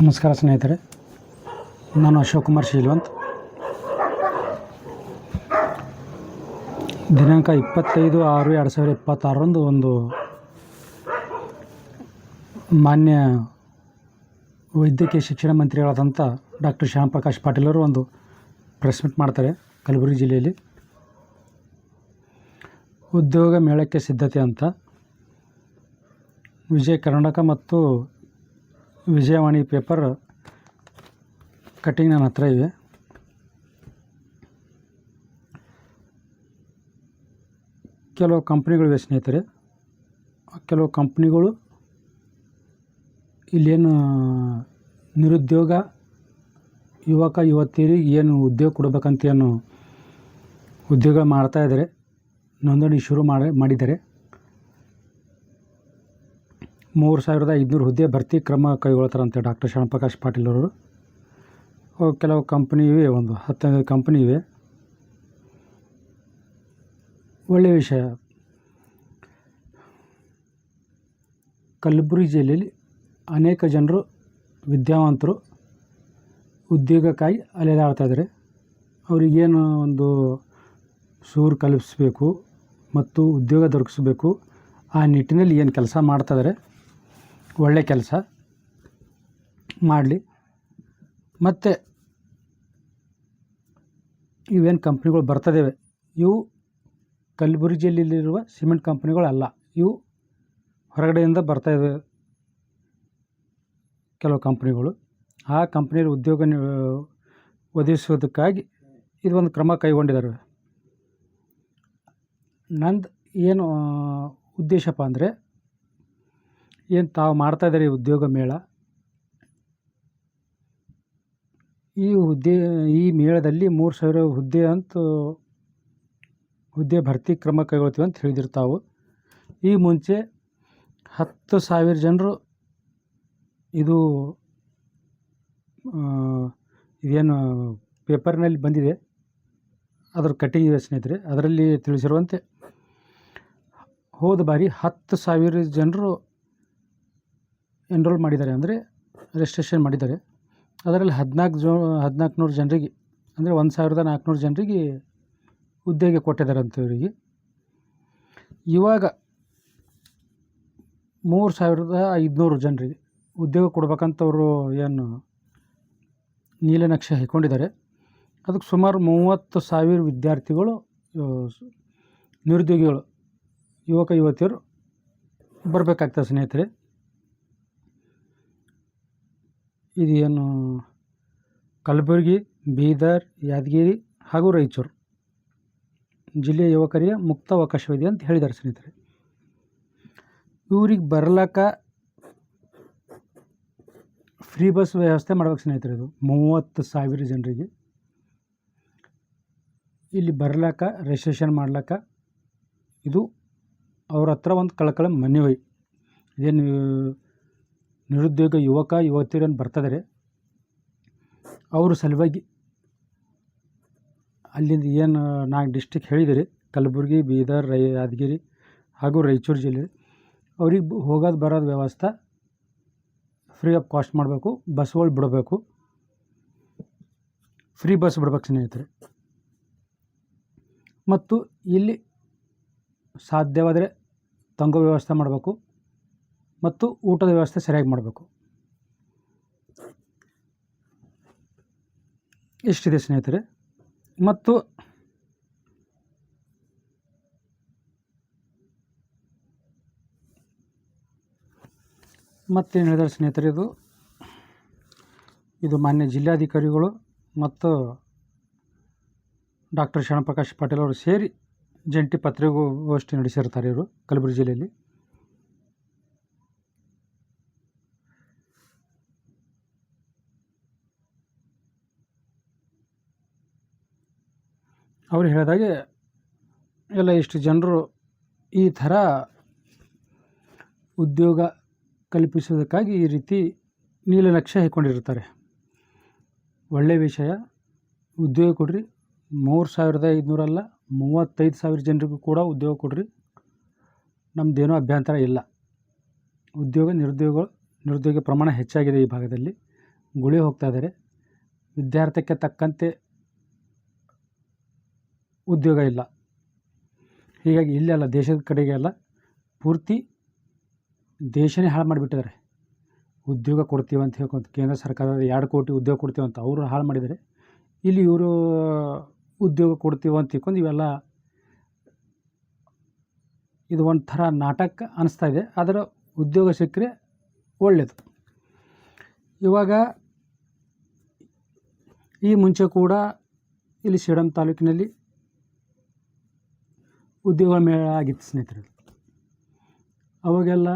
ನಮಸ್ಕಾರ ಸ್ನೇಹಿತರೆ, ನಾನು ಅಶೋಕ್ ಕುಮಾರ್ ಶೀಲವಂತ್. ದಿನಾಂಕ 25/6/2026 ಒಂದು ಮಾನ್ಯ ವೈದ್ಯಕೀಯ ಶಿಕ್ಷಣ ಮಂತ್ರಿಗಳಾದಂಥ ಡಾಕ್ಟರ್ ಶ್ಯಾಮಪ್ರಕಾಶ್ ಪಾಟೀಲ್ ಅವರು ಒಂದು ಪ್ರೆಸ್ ಮೀಟ್ ಮಾಡ್ತಾರೆ ಕಲಬುರಗಿ ಜಿಲ್ಲೆಯಲ್ಲಿ. ಉದ್ಯೋಗ ಮೇಳಕ್ಕೆ ಸಿದ್ಧತೆ ಅಂತ ವಿಜಯ ಕರ್ನಾಟಕ ಮತ್ತು ವಿಜಯವಾಣಿ ಪೇಪರ್ ಕಟ್ಟಿಂಗ್ ನನ್ನ ಹತ್ರ ಇವೆ. ಕೆಲವು ಕಂಪ್ನಿಗಳಿವೆ ಸ್ನೇಹಿತರೆ. ಕೆಲವು ಕಂಪ್ನಿಗಳು ಇಲ್ಲೇನು ನಿರುದ್ಯೋಗ ಯುವಕ ಯುವತಿಯರಿಗೆ ಏನು ಉದ್ಯೋಗ ಕೊಡಬೇಕಂತ ಏನು ಉದ್ಯೋಗ ಮಾಡ್ತಾಯಿದ್ದಾರೆ, ನೋಂದಣಿ ಶುರು ಮಾಡಿದ್ದಾರೆ. 3500 ಹುದ್ದೆ ಭರ್ತಿ ಕ್ರಮ ಕೈಗೊಳ್ತಾರಂತೆ ಡಾಕ್ಟರ್ ಶ್ಯಾಮಪ್ರಕಾಶ್ ಪಾಟೀಲ್ ಅವರು. ಕೆಲವು ಕಂಪ್ನಿ ಇವೆ, ಒಂದು 15 ಕಂಪ್ನಿ ಇವೆ. ಒಳ್ಳೆಯ ವಿಷಯ. ಕಲಬುರಗಿ ಜಿಲ್ಲೆಯಲ್ಲಿ ಅನೇಕ ಜನರು ವಿದ್ಯಾವಂತರು ಉದ್ಯೋಗಕ್ಕಾಗಿ ಅಲೆದಾಡ್ತಾಯಿದ್ದಾರೆ. ಅವರಿಗೇನು ಒಂದು ಸೂರು ಕಲ್ಪಿಸಬೇಕು ಮತ್ತು ಉದ್ಯೋಗ ದೊರಕಿಸಬೇಕು, ಆ ನಿಟ್ಟಿನಲ್ಲಿ ಏನು ಕೆಲಸ ಮಾಡ್ತಾಯಿದ್ದಾರೆ, ಒಳ್ಳೆ ಕೆಲಸ ಮಾಡಲಿ. ಮತ್ತು ಇವೇನು ಕಂಪ್ನಿಗಳು ಬರ್ತದೇವೆ, ಇವು ಕಲಬುರಗಿ ಜಿಲ್ಲೆಯಲ್ಲಿರುವ ಸಿಮೆಂಟ್ ಕಂಪ್ನಿಗಳಲ್ಲ. ಇವು ಹೊರಗಡೆಯಿಂದ ಬರ್ತಾಯಿವೆ ಕೆಲವು ಕಂಪ್ನಿಗಳು. ಆ ಕಂಪ್ನಿಯಲ್ಲಿ ಉದ್ಯೋಗ ಒದಗಿಸೋದಕ್ಕಾಗಿ ಇದು ಒಂದು ಕ್ರಮ ಕೈಗೊಂಡಿದ್ದಾರೆ. ನಂದು ಏನು ಉದ್ದೇಶಪ್ಪ ಅಂದರೆ, ಏನು ತಾವು ಮಾಡ್ತಾಯಿದ್ದಾರೆ ಈ ಉದ್ಯೋಗ ಮೇಳ, ಈ ಮೇಳದಲ್ಲಿ 3000 ಹುದ್ದೆ ಹುದ್ದೆ ಭರ್ತಿ ಕ್ರಮ ಕೈಗೊಳ್ತೀವಿ ಅಂತ ಹೇಳಿದಿರ್ತಾವೆ. ಈ ಮುಂಚೆ 10,000 ಜನರು ಇದೇನು ಪೇಪರ್ನಲ್ಲಿ ಬಂದಿದೆ, ಅದರ ಕಟ್ಟಿಂಗ್ ಇವೆ ಸ್ನೇಹಿತರೆ. ಅದರಲ್ಲಿ ತಿಳಿಸಿರುವಂತೆ ಹೋದ ಬಾರಿ 10,000 ಜನರು ಎನ್ರೋಲ್ ಮಾಡಿದ್ದಾರೆ, ಅಂದರೆ ರಿಜಿಸ್ಟ್ರೇಷನ್ ಮಾಡಿದ್ದಾರೆ. ಅದರಲ್ಲಿ 1400 ಜನರಿಗೆ, ಅಂದರೆ 1400 ಜನರಿಗೆ ಉದ್ಯೋಗ ಕೊಟ್ಟಿದ್ದಾರೆ ಅಂಥವರಿಗೆ. ಇವಾಗ 3500 ಜನರಿಗೆ ಉದ್ಯೋಗ ಕೊಡ್ಬೇಕಂತವರು ಏನು ನೀಲನಕ್ಷೆ ಹಾಕ್ಕೊಂಡಿದ್ದಾರೆ. ಅದಕ್ಕೆ ಸುಮಾರು 30,000 ವಿದ್ಯಾರ್ಥಿಗಳು, ನಿರುದ್ಯೋಗಿಗಳು, ಯುವಕ ಯುವತಿಯರು ಬರಬೇಕಾಗ್ತದೆ ಸ್ನೇಹಿತರೆ. ಇದು ಏನು ಕಲಬುರಗಿ, ಬೀದರ್, ಯಾದಗಿರಿ ಹಾಗೂ ರಾಯಚೂರು ಜಿಲ್ಲೆಯ ಯುವಕರಿಗೆ ಮುಕ್ತ ಅವಕಾಶವಿದೆ ಅಂತ ಹೇಳಿದ್ದಾರೆ ಸ್ನೇಹಿತರೆ. ಇವ್ರಿಗೆ ಬರ್ಲಾಕ ಫ್ರೀ ಬಸ್ ವ್ಯವಸ್ಥೆ ಮಾಡ್ಬೇಕು ಸ್ನೇಹಿತರೆ. ಇದು 30,000 ಜನರಿಗೆ ಇಲ್ಲಿ ಬರ್ಲಾಕ, ರಿಜಿಸ್ಟ್ರೇಷನ್ ಮಾಡ್ಲಾಕ ಇದು ಅವ್ರ ಹತ್ರ ಒಂದು ಕಳಕಳಿ ಮನವಿ. ಇದೇನು ನಿರುದ್ಯೋಗ ಯುವಕ ಯುವತಿಯರನ್ನು ಬರ್ತಿದ್ದಾರೆ, ಅವ್ರ ಸಲುವಾಗಿ ಅಲ್ಲಿಂದ ಏನು 4 ಡಿಸ್ಟಿಕ್ ಹೇಳಿದಿರಿ, ಕಲಬುರಗಿ, ಬೀದರ್, ಯಾದಗಿರಿ ಹಾಗೂ ರಾಯಚೂರು ಜಿಲ್ಲೆ, ಅವ್ರಿಗೆ ಹೋಗೋದು ಬರೋದು ವ್ಯವಸ್ಥೆ ಫ್ರೀ ಆಫ್ ಕಾಸ್ಟ್ ಮಾಡಬೇಕು. ಬಸ್ಗಳು ಬಿಡಬೇಕು, ಫ್ರೀ ಬಸ್ ಬಿಡ್ಬೇಕು ಸ್ನೇಹಿತರೆ. ಮತ್ತು ಇಲ್ಲಿ ಸಾಧ್ಯವಾದರೆ ತಂಗೋ ವ್ಯವಸ್ಥೆ ಮಾಡಬೇಕು ಮತ್ತು ಊಟದ ವ್ಯವಸ್ಥೆ ಸರಿಯಾಗಿ ಮಾಡಬೇಕು. ಇಷ್ಟಿದೆ ಸ್ನೇಹಿತರೆ. ಮತ್ತು ಮತ್ತೇನು ಹೇಳಿದ್ದಾರೆ ಸ್ನೇಹಿತರೆ, ಇದು ಮಾನ್ಯ ಜಿಲ್ಲಾಧಿಕಾರಿಗಳು ಮತ್ತು ಡಾಕ್ಟರ್ ಶ್ಯಾಮಪ್ರಕಾಶ್ ಪಾಟೀಲ್ ಅವರು ಸೇರಿ ಜಂಟಿ ಪತ್ರಿಕಾಗೋಷ್ಠಿ ನಡೆಸಿರ್ತಾರೆ ಇವರು ಕಲಬುರಗಿ ಜಿಲ್ಲೆಯಲ್ಲಿ. ಅವರು ಹೇಳಿದಾಗೆ ಎಲ್ಲ ಇಷ್ಟು ಜನರು ಈ ಥರ ಉದ್ಯೋಗ ಕಲ್ಪಿಸೋದಕ್ಕಾಗಿ ಈ ರೀತಿ ನೀಲನಕ್ಷೆ ಹಾಕ್ಕೊಂಡಿರ್ತಾರೆ. ಒಳ್ಳೆಯ ವಿಷಯ. ಉದ್ಯೋಗ ಕೊಡ್ರಿ. 3500 ಅಲ್ಲ, 35,000 ಜನರಿಗೂ ಕೂಡ ಉದ್ಯೋಗ ಕೊಡ್ರಿ. ನಮ್ಮದೇನೂ ಅಭ್ಯಂತರ ಇಲ್ಲ. ನಿರುದ್ಯೋಗ ಪ್ರಮಾಣ ಹೆಚ್ಚಾಗಿದೆ ಈ ಭಾಗದಲ್ಲಿ. ಗುಳಿ ಹೋಗ್ತಾ ಇದ್ದಾರೆ. ವಿದ್ಯಾರ್ಥಿಗೆ ತಕ್ಕಂತೆ ಉದ್ಯೋಗ ಇಲ್ಲ. ಹೀಗಾಗಿ ಇಲ್ಲೆಲ್ಲ ದೇಶದ ಕಡೆಗೆ ಎಲ್ಲ ಪೂರ್ತಿ ದೇಶನೇ ಹಾಳು ಮಾಡಿಬಿಟ್ಟಿದ್ದಾರೆ. ಉದ್ಯೋಗ ಕೊಡ್ತೀವಿ ಅಂತ ಹೇಳ್ಕೊಂತ ಕೇಂದ್ರ ಸರ್ಕಾರದ 2 ಕೋಟಿ ಉದ್ಯೋಗ ಕೊಡ್ತೀವಿ ಅಂತ ಅವರು ಹಾಳು ಮಾಡಿದ್ದಾರೆ. ಇಲ್ಲಿ ಇವರು ಉದ್ಯೋಗ ಕೊಡ್ತೀವಿ ಅಂತ ತಿಳ್ಕೊಂಡು ಇವೆಲ್ಲ ಇದು ಒಂಥರ ನಾಟಕ ಅನಿಸ್ತಾ ಇದೆ. ಆದರೆ ಉದ್ಯೋಗ ಸಿಕ್ಕರೆ ಒಳ್ಳೆಯದು. ಇವಾಗ ಈ ಮುಂಚೆ ಕೂಡ ಇಲ್ಲಿ ಸೇಡಂ ತಾಲೂಕಿನಲ್ಲಿ ಉದ್ಯೋಗ ಮೇಳ ಆಗಿತ್ತು ಸ್ನೇಹಿತರೆ. ಅವಾಗೆಲ್ಲ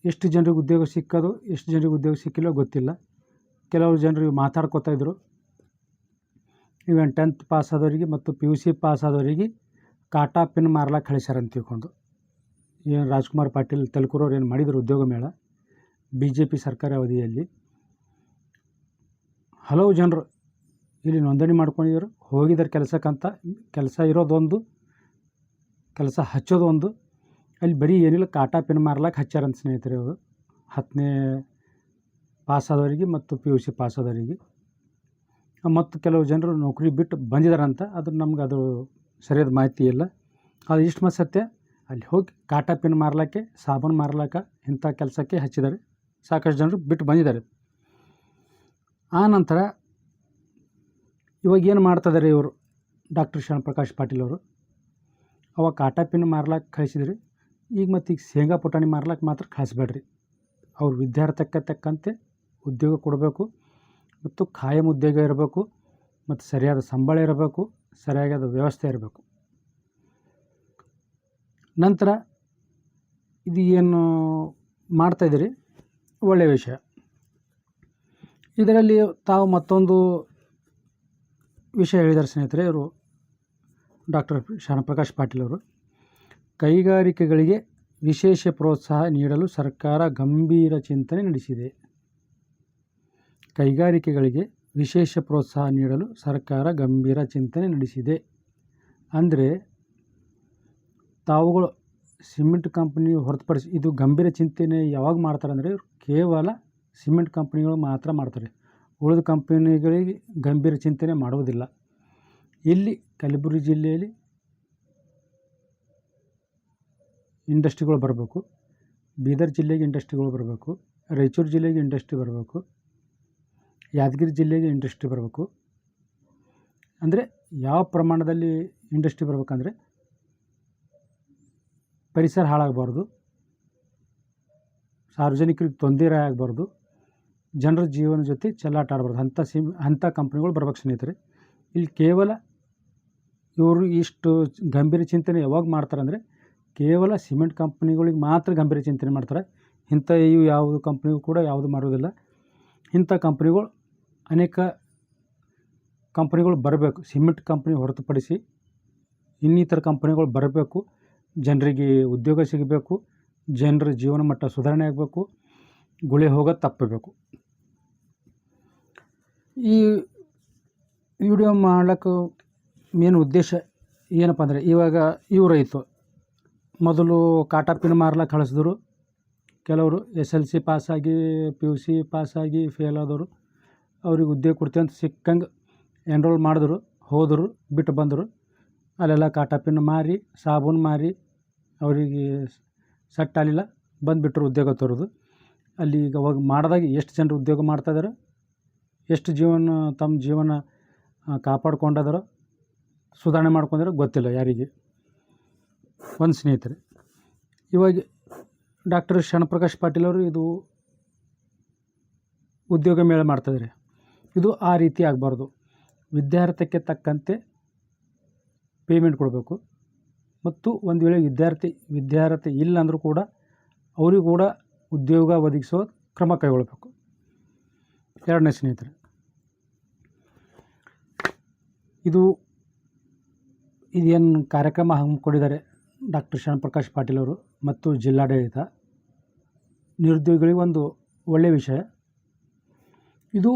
ಎಷ್ಟು ಜನರಿಗೆ ಉದ್ಯೋಗ ಸಿಕ್ಕೋದು, ಎಷ್ಟು ಜನರಿಗೆ ಉದ್ಯೋಗ ಸಿಕ್ಕಿಲ್ಲೋ ಗೊತ್ತಿಲ್ಲ. ಕೆಲವರು ಜನರು ಮಾತಾಡ್ಕೋತಾಯಿದ್ರು. ಇವನ್ 10th ಪಾಸ್ ಆದವರಿಗೆ ಮತ್ತು PUC ಪಾಸ್ ಆದವರಿಗೆ ಕಾಟಾ ಪಿನ್ ಮಾರ್ಲಾಕ್ಕೆ ಕಳಿಸ್ಯಾರ ಅಂತ ತಿಳ್ಕೊಂಡು ಏನು ರಾಜ್ಕುಮಾರ್ ಪಾಟೀಲ್ ತಲಕೂರವ್ರು ಏನು ಮಾಡಿದರು ಉದ್ಯೋಗ ಮೇಳ BJP ಸರ್ಕಾರ ಅವಧಿಯಲ್ಲಿ. ಹಲವು ಜನರು ಇಲ್ಲಿ ನೋಂದಣಿ ಮಾಡ್ಕೊಂಡಿದ್ರು, ಹೋಗಿದ್ದಾರೆ ಕೆಲಸಕ್ಕಂತ. ಕೆಲಸ ಇರೋದೊಂದು, ಕೆಲಸ ಹಚ್ಚೋದು ಒಂದು. ಅಲ್ಲಿ ಬರೀ ಏನಿಲ್ಲ ಕಾಟಾ ಪಿನ್ ಮಾರ್ಲಾಕ್ಕೆ ಹಚ್ಚಾರಂತ ಸ್ನೇಹಿತರೆ ಅವರು 10ನೇ ಪಾಸ್ ಆದವರಿಗೆ ಮತ್ತು PUC ಪಾಸ್ ಆದವರಿಗೆ. ಮತ್ತು ಕೆಲವು ಜನರು ನೌಕರಿ ಬಿಟ್ಟು ಬಂದಿದ್ದಾರಂತ. ಅದು ನಮ್ಗೆ ಅದು ಸರಿಯಾದ ಮಾಹಿತಿ ಇಲ್ಲ. ಅದು ಇಷ್ಟು ಮತ್ತು ಸತ್ಯ. ಅಲ್ಲಿ ಹೋಗಿ ಕಾಟಾ ಪಿನ್ ಮಾರ್ಲಿಕ್ಕೆ, ಸಾಬೂನು ಮಾರ್ಲಿಕ್ಕೆ, ಇಂಥ ಕೆಲಸಕ್ಕೆ ಹಚ್ಚಿದ್ದಾರೆ. ಸಾಕಷ್ಟು ಜನರು ಬಿಟ್ಟು ಬಂದಿದ್ದಾರೆ. ಆ ನಂತರ ಇವಾಗ ಏನು ಮಾಡ್ತಿದ್ದಾರೆ ಇವರು ಡಾಕ್ಟರ್ ಶರಣಪ್ರಕಾಶ್ ಪಾಟೀಲ್ ಅವರು? ಅವಾಗ ಕಾಟಾ ಪಿನ್ ಮಾರ್ಲಿಕ್ಕೆ ಕಳಿಸಿದ್ರಿ, ಈಗ ಮತ್ತು ಈಗ ಶೇಂಗಾ ಪುಟಾಣಿ ಮಾರ್ಲಿಕ್ಕೆ ಮಾತ್ರ ಕಳಿಸ್ಬೇಡ್ರಿ. ಅವ್ರು ವಿದ್ಯಾರ್ಥಿಗೆ ತಕ್ಕಂತೆ ಉದ್ಯೋಗ ಕೊಡಬೇಕು ಮತ್ತು ಖಾಯಂ ಉದ್ಯೋಗ ಇರಬೇಕು ಮತ್ತು ಸರಿಯಾದ ಸಂಬಳ ಇರಬೇಕು, ಸರಿಯಾದ ವ್ಯವಸ್ಥೆ ಇರಬೇಕು. ನಂತರ ಇದು ಏನು ಮಾಡ್ತಾಯಿದ್ದೀರಿ ಒಳ್ಳೆಯ ವಿಷಯ. ಇದರಲ್ಲಿ ತಾವು ಮತ್ತೊಂದು ವಿಷಯ ಹೇಳಿದ್ದಾರೆ ಸ್ನೇಹಿತರೆ ಇವರು ಡಾಕ್ಟರ್ ಶರಣಪ್ರಕಾಶ್ ಪಾಟೀಲ್ ಅವರು. ಕೈಗಾರಿಕೆಗಳಿಗೆ ವಿಶೇಷ ಪ್ರೋತ್ಸಾಹ ನೀಡಲು ಸರ್ಕಾರ ಗಂಭೀರ ಚಿಂತನೆ ನಡೆಸಿದೆ. ಕೈಗಾರಿಕೆಗಳಿಗೆ ವಿಶೇಷ ಪ್ರೋತ್ಸಾಹ ನೀಡಲು ಸರ್ಕಾರ ಗಂಭೀರ ಚಿಂತನೆ ನಡೆಸಿದೆ ಅಂದರೆ ತಾವುಗಳು ಸಿಮೆಂಟ್ ಕಂಪ್ನಿ ಹೊರತುಪಡಿಸಿ ಇದು ಗಂಭೀರ ಚಿಂತನೆ ಯಾವಾಗ ಮಾಡ್ತಾರೆ ಅಂದರೆ ಕೇವಲ ಸಿಮೆಂಟ್ ಕಂಪ್ನಿಗಳು ಮಾತ್ರ ಮಾಡ್ತಾರೆ. ಉಳಿದ ಕಂಪನಿಗಳಿಗೆ ಗಂಭೀರ ಚಿಂತನೆ ಮಾಡುವುದಿಲ್ಲ. ಇಲ್ಲಿ ಕಲಬುರಗಿ ಜಿಲ್ಲೆಯಲ್ಲಿ ಇಂಡಸ್ಟ್ರಿಗಳು ಬರಬೇಕು, ಬೀದರ್ ಜಿಲ್ಲೆಗೆ ಇಂಡಸ್ಟ್ರಿಗಳು ಬರಬೇಕು, ರಾಯಚೂರು ಜಿಲ್ಲೆಗೆ ಇಂಡಸ್ಟ್ರಿ ಬರಬೇಕು, ಯಾದಗಿರಿ ಜಿಲ್ಲೆಗೆ ಇಂಡಸ್ಟ್ರಿ ಬರಬೇಕು. ಅಂದರೆ ಯಾವ ಪ್ರಮಾಣದಲ್ಲಿ ಇಂಡಸ್ಟ್ರಿ ಬರಬೇಕಂದ್ರೆ ಪರಿಸರ ಹಾಳಾಗಬಾರ್ದು, ಸಾರ್ವಜನಿಕರಿಗೆ ತೊಂದರೆ ಆಗಬಾರ್ದು, ಜನರ ಜೀವನ ಜೊತೆ ಚೆಲ್ಲಾಟ ಆಡಬಾರ್ದು. ಅಂಥ ಕಂಪ್ನಿಗಳು ಬರ್ಬೇಕು ಸ್ನೇಹಿತರೆ. ಇಲ್ಲಿ ಕೇವಲ ಇವರು ಇಷ್ಟು ಗಂಭೀರ ಚಿಂತನೆ ಯಾವಾಗ ಮಾಡ್ತಾರೆ ಅಂದರೆ ಕೇವಲ ಸಿಮೆಂಟ್ ಕಂಪ್ನಿಗಳಿಗೆ ಮಾತ್ರ ಗಂಭೀರ ಚಿಂತನೆ ಮಾಡ್ತಾರೆ. ಇಂಥ ಇವು ಯಾವುದು ಕಂಪ್ನಿಗೂ ಕೂಡ ಯಾವುದು ಮಾಡೋದಿಲ್ಲ. ಇಂಥ ಕಂಪ್ನಿಗಳು ಅನೇಕ ಕಂಪ್ನಿಗಳು ಬರಬೇಕು. ಸಿಮೆಂಟ್ ಕಂಪ್ನಿ ಹೊರತುಪಡಿಸಿ ಇನ್ನಿತರ ಕಂಪ್ನಿಗಳು ಬರಬೇಕು. ಜನರಿಗೆ ಉದ್ಯೋಗ ಸಿಗಬೇಕು, ಜನರ ಜೀವನ ಮಟ್ಟ ಸುಧಾರಣೆ ಆಗಬೇಕು, ಗುಳೆ ಹೋಗೋದು ತಪ್ಪಬೇಕು. ಈ ವಿಡಿಯೋ ಮಾಡ್ಲಿಕ್ಕೆ ಮೇನ್ ಉದ್ದೇಶ ಏನಪ್ಪ ಅಂದರೆ ಇವಾಗ ಇವು ರೈತರು ಮೊದಲು ಕಾಟಾ ಪಿನ್ ಮಾರ್ಲಿಕ್ಕೆ ಕಳಿಸಿದ್ರು. ಕೆಲವರು SLC ಪಾಸಾಗಿ PUC ಪಾಸಾಗಿ ಫೇಲ್ ಆದವರು ಅವ್ರಿಗೆ ಉದ್ಯೋಗ ಕೊಡ್ತೀವಿ ಅಂತ ಸಿಕ್ಕಂಗೆ ಎನ್ರೋಲ್ ಮಾಡಿದ್ರು, ಹೋದರು, ಬಿಟ್ಟು ಬಂದರು. ಅಲ್ಲೆಲ್ಲ ಕಾಟಾ ಪಿನ್ ಮಾರಿ ಸಾಬೂನು ಮಾರಿ ಅವರಿಗೆ ಸೆಟ್ ಆಗಲಿಲ್ಲ, ಬಂದುಬಿಟ್ರು ಉದ್ಯೋಗ ತೋರೋದು. ಅಲ್ಲಿ ಈಗ ಅವಾಗ ಮಾಡಿದಾಗ ಎಷ್ಟು ಜನರು ಉದ್ಯೋಗ ಮಾಡ್ತಾಯಿದ್ದಾರೆ, ಎಷ್ಟು ತಮ್ಮ ಜೀವನ ಕಾಪಾಡ್ಕೊಂಡಿದ್ದಾರೋ ಸುಧಾರಣೆ ಮಾಡ್ಕೊಂಡಿರೋ ಗೊತ್ತಿಲ್ಲ ಯಾರಿಗೆ. ಒಂದು ಸ್ನೇಹಿತರೆ ಇವಾಗ ಡಾಕ್ಟರ್ ಶರಣಪ್ರಕಾಶ್ ಪಾಟೀಲ್ ಅವರು ಇದು ಉದ್ಯೋಗ ಮೇಳ ಮಾಡ್ತಾಯಿದ್ದಾರೆ. ಇದು ಆ ರೀತಿ ಆಗಬಾರ್ದು. ವಿದ್ಯಾರ್ಥಿಗೆ ತಕ್ಕಂತೆ ಪೇಮೆಂಟ್ ಕೊಡಬೇಕು ಮತ್ತು ಒಂದು ವೇಳೆ ವಿದ್ಯಾರ್ಥಿ ಇಲ್ಲ ಅಂದರೂ ಕೂಡ ಅವರಿಗೂ ಕೂಡ ಉದ್ಯೋಗ ಒದಗಿಸೋ ಕ್ರಮ ಕೈಗೊಳ್ಳಬೇಕು. ಎರಡನೇ ಸ್ನೇಹಿತರೆ ಇದೇನು ಕಾರ್ಯಕ್ರಮ ಹಮ್ಮಿಕೊಂಡಿದ್ದಾರೆ ಡಾಕ್ಟರ್ ಶರಣಪ್ರಕಾಶ್ ಪಾಟೀಲ್ ಅವರು ಮತ್ತು ಜಿಲ್ಲಾಡಳಿತ, ನಿರುದ್ಯೋಗಿಗಳಿಗೆ ಒಂದು ಒಳ್ಳೆಯ ವಿಷಯ. ಇದು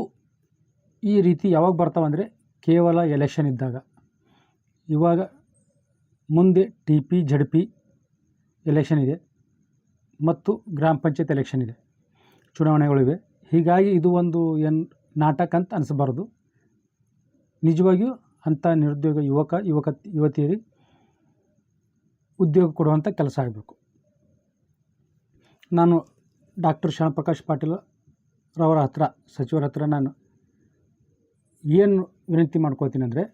ಈ ರೀತಿ ಯಾವಾಗ ಬರ್ತಾವಂದರೆ ಕೇವಲ ಎಲೆಕ್ಷನ್ ಇದ್ದಾಗ. ಇವಾಗ ಮುಂದೆ TP ZP ಎಲೆಕ್ಷನ್ ಇದೆ ಮತ್ತು ಗ್ರಾಮ ಪಂಚಾಯತ್ ಎಲೆಕ್ಷನ್ ಇದೆ, ಚುನಾವಣೆಗಳಿವೆ. ಹೀಗಾಗಿ ಇದು ಒಂದು ನಾಟಕ ಅಂತ ಅನಿಸಬಾರ್ದು. ನಿಜವಾಗಿಯೂ ಅಂಥ ನಿರುದ್ಯೋಗ ಯುವತಿಯರಿಗೆ ಉದ್ಯೋಗ ಕೊಡುವಂಥ ಕೆಲಸ ಆಗಬೇಕು. ನಾನು ಡಾಕ್ಟರ್ ಶರಣಪ್ರಕಾಶ್ ಪಾಟೀಲ್ ರವರ ಹತ್ರ, ಸಚಿವರ ಹತ್ರ ನಾನು ಏನು ವಿನಂತಿ ಮಾಡ್ಕೊಳ್ತೀನಿ ಅಂದರೆ,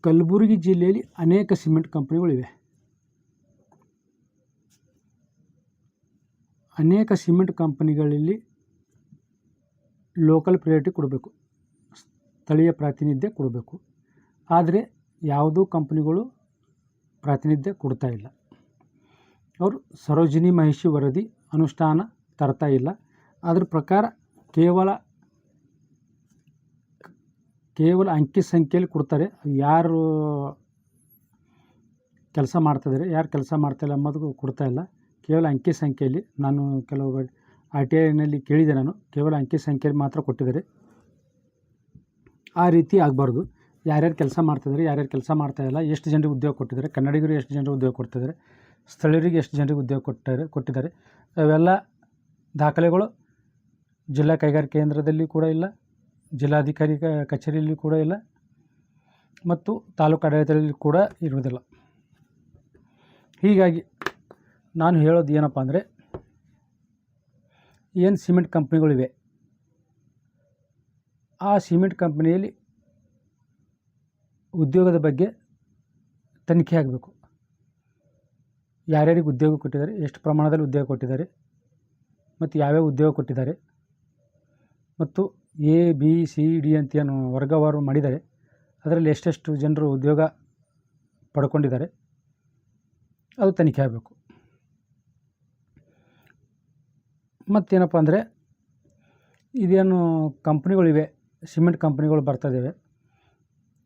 ಕಲಬುರಗಿ ಜಿಲ್ಲೆಯಲ್ಲಿ ಅನೇಕ ಸಿಮೆಂಟ್ ಕಂಪ್ನಿಗಳಿವೆ. ಅನೇಕ ಸಿಮೆಂಟ್ ಕಂಪನಿಗಳಲ್ಲಿ ಲೋಕಲ್ ಪ್ರಯಾರಿಟಿ ಕೊಡಬೇಕು, ಸ್ಥಳೀಯ ಪ್ರಾತಿನಿಧ್ಯ ಕೊಡಬೇಕು. ಆದರೆ ಯಾವುದೂ ಕಂಪ್ನಿಗಳು ಪ್ರಾತಿನಿಧ್ಯ ಕೊಡ್ತಾ ಇಲ್ಲ. ಅವರು ಸರೋಜಿನಿ ಮಹಿಷಿ ವರದಿ ಅನುಷ್ಠಾನ ತರ್ತಾ ಇಲ್ಲ. ಅದ್ರ ಪ್ರಕಾರ ಕೇವಲ ಅಂಕಿ ಸಂಖ್ಯೆಯಲ್ಲಿ ಕೊಡ್ತಾರೆ. ಯಾರು ಕೆಲಸ ಮಾಡ್ತಿದ್ದಾರೆ, ಯಾರು ಕೆಲಸ ಮಾಡ್ತಾಯಿಲ್ಲ ಅನ್ನೋದು ಕೊಡ್ತಾ ಇಲ್ಲ. ಕೇವಲ ಅಂಕಿ ಸಂಖ್ಯೆಯಲ್ಲಿ, ನಾನು ಕೆಲವು RTIನಲ್ಲಿ ಕೇಳಿದೆ, ನಾನು ಕೇವಲ ಅಂಕಿ ಸಂಖ್ಯೆಯಲ್ಲಿ ಮಾತ್ರ ಕೊಟ್ಟಿದ್ದಾರೆ. ಆ ರೀತಿ ಆಗಬಾರ್ದು. ಯಾರ್ಯಾರು ಕೆಲಸ ಮಾಡ್ತಿದ್ದಾರೆ, ಯಾರ್ಯಾರು ಕೆಲಸ ಮಾಡ್ತಾಯಿಲ್ಲ, ಎಷ್ಟು ಜನರಿಗೆ ಉದ್ಯೋಗ ಕೊಟ್ಟಿದ್ದಾರೆ, ಕನ್ನಡಿಗರು ಎಷ್ಟು ಜನರಿಗೆ ಉದ್ಯೋಗ ಕೊಡ್ತಿದ್ದಾರೆ, ಸ್ಥಳೀಯರಿಗೆ ಎಷ್ಟು ಜನರಿಗೆ ಉದ್ಯೋಗ ಕೊಟ್ಟಿದ್ದಾರೆ, ಅವೆಲ್ಲ ದಾಖಲೆಗಳು ಜಿಲ್ಲಾ ಕೈಗಾರಿಕಾ ಕೇಂದ್ರದಲ್ಲಿ ಕೂಡ ಇಲ್ಲ, ಜಿಲ್ಲಾಧಿಕಾರಿ ಕಚೇರಿಯಲ್ಲಿ ಕೂಡ ಇಲ್ಲ, ಮತ್ತು ತಾಲೂಕು ಆಡಳಿತದಲ್ಲಿ ಕೂಡ ಇರುವುದಿಲ್ಲ. ಹೀಗಾಗಿ ನಾನು ಹೇಳೋದು ಏನಪ್ಪ ಅಂದರೆ, ಏನು ಸಿಮೆಂಟ್ ಕಂಪ್ನಿಗಳಿವೆ, ಆ ಸಿಮೆಂಟ್ ಕಂಪ್ನಿಯಲ್ಲಿ ಉದ್ಯೋಗದ ಬಗ್ಗೆ ತನಿಖೆ ಆಗಬೇಕು. ಯಾರ್ಯಾರಿಗೆ ಉದ್ಯೋಗ ಕೊಟ್ಟಿದ್ದಾರೆ, ಎಷ್ಟು ಪ್ರಮಾಣದಲ್ಲಿ ಉದ್ಯೋಗ ಕೊಟ್ಟಿದ್ದಾರೆ, ಮತ್ತು ಯಾವ್ಯಾವ ಉದ್ಯೋಗ ಕೊಟ್ಟಿದ್ದಾರೆ, ಮತ್ತು ABCD ಅಂತ ಏನು ವರ್ಗವಾರು ಮಾಡಿದ್ದಾರೆ, ಅದರಲ್ಲಿ ಎಷ್ಟೆಷ್ಟು ಜನರು ಉದ್ಯೋಗ ಪಡ್ಕೊಂಡಿದ್ದಾರೆ, ಅದು ತನಿಖೆ ಆಗಬೇಕು. ಮತ್ತೇನಪ್ಪ ಅಂದರೆ, ಇದೇನು ಕಂಪ್ನಿಗಳಿವೆ, ಸಿಮೆಂಟ್ ಕಂಪ್ನಿಗಳು ಬರ್ತಾಯಿದ್ದಾವೆ,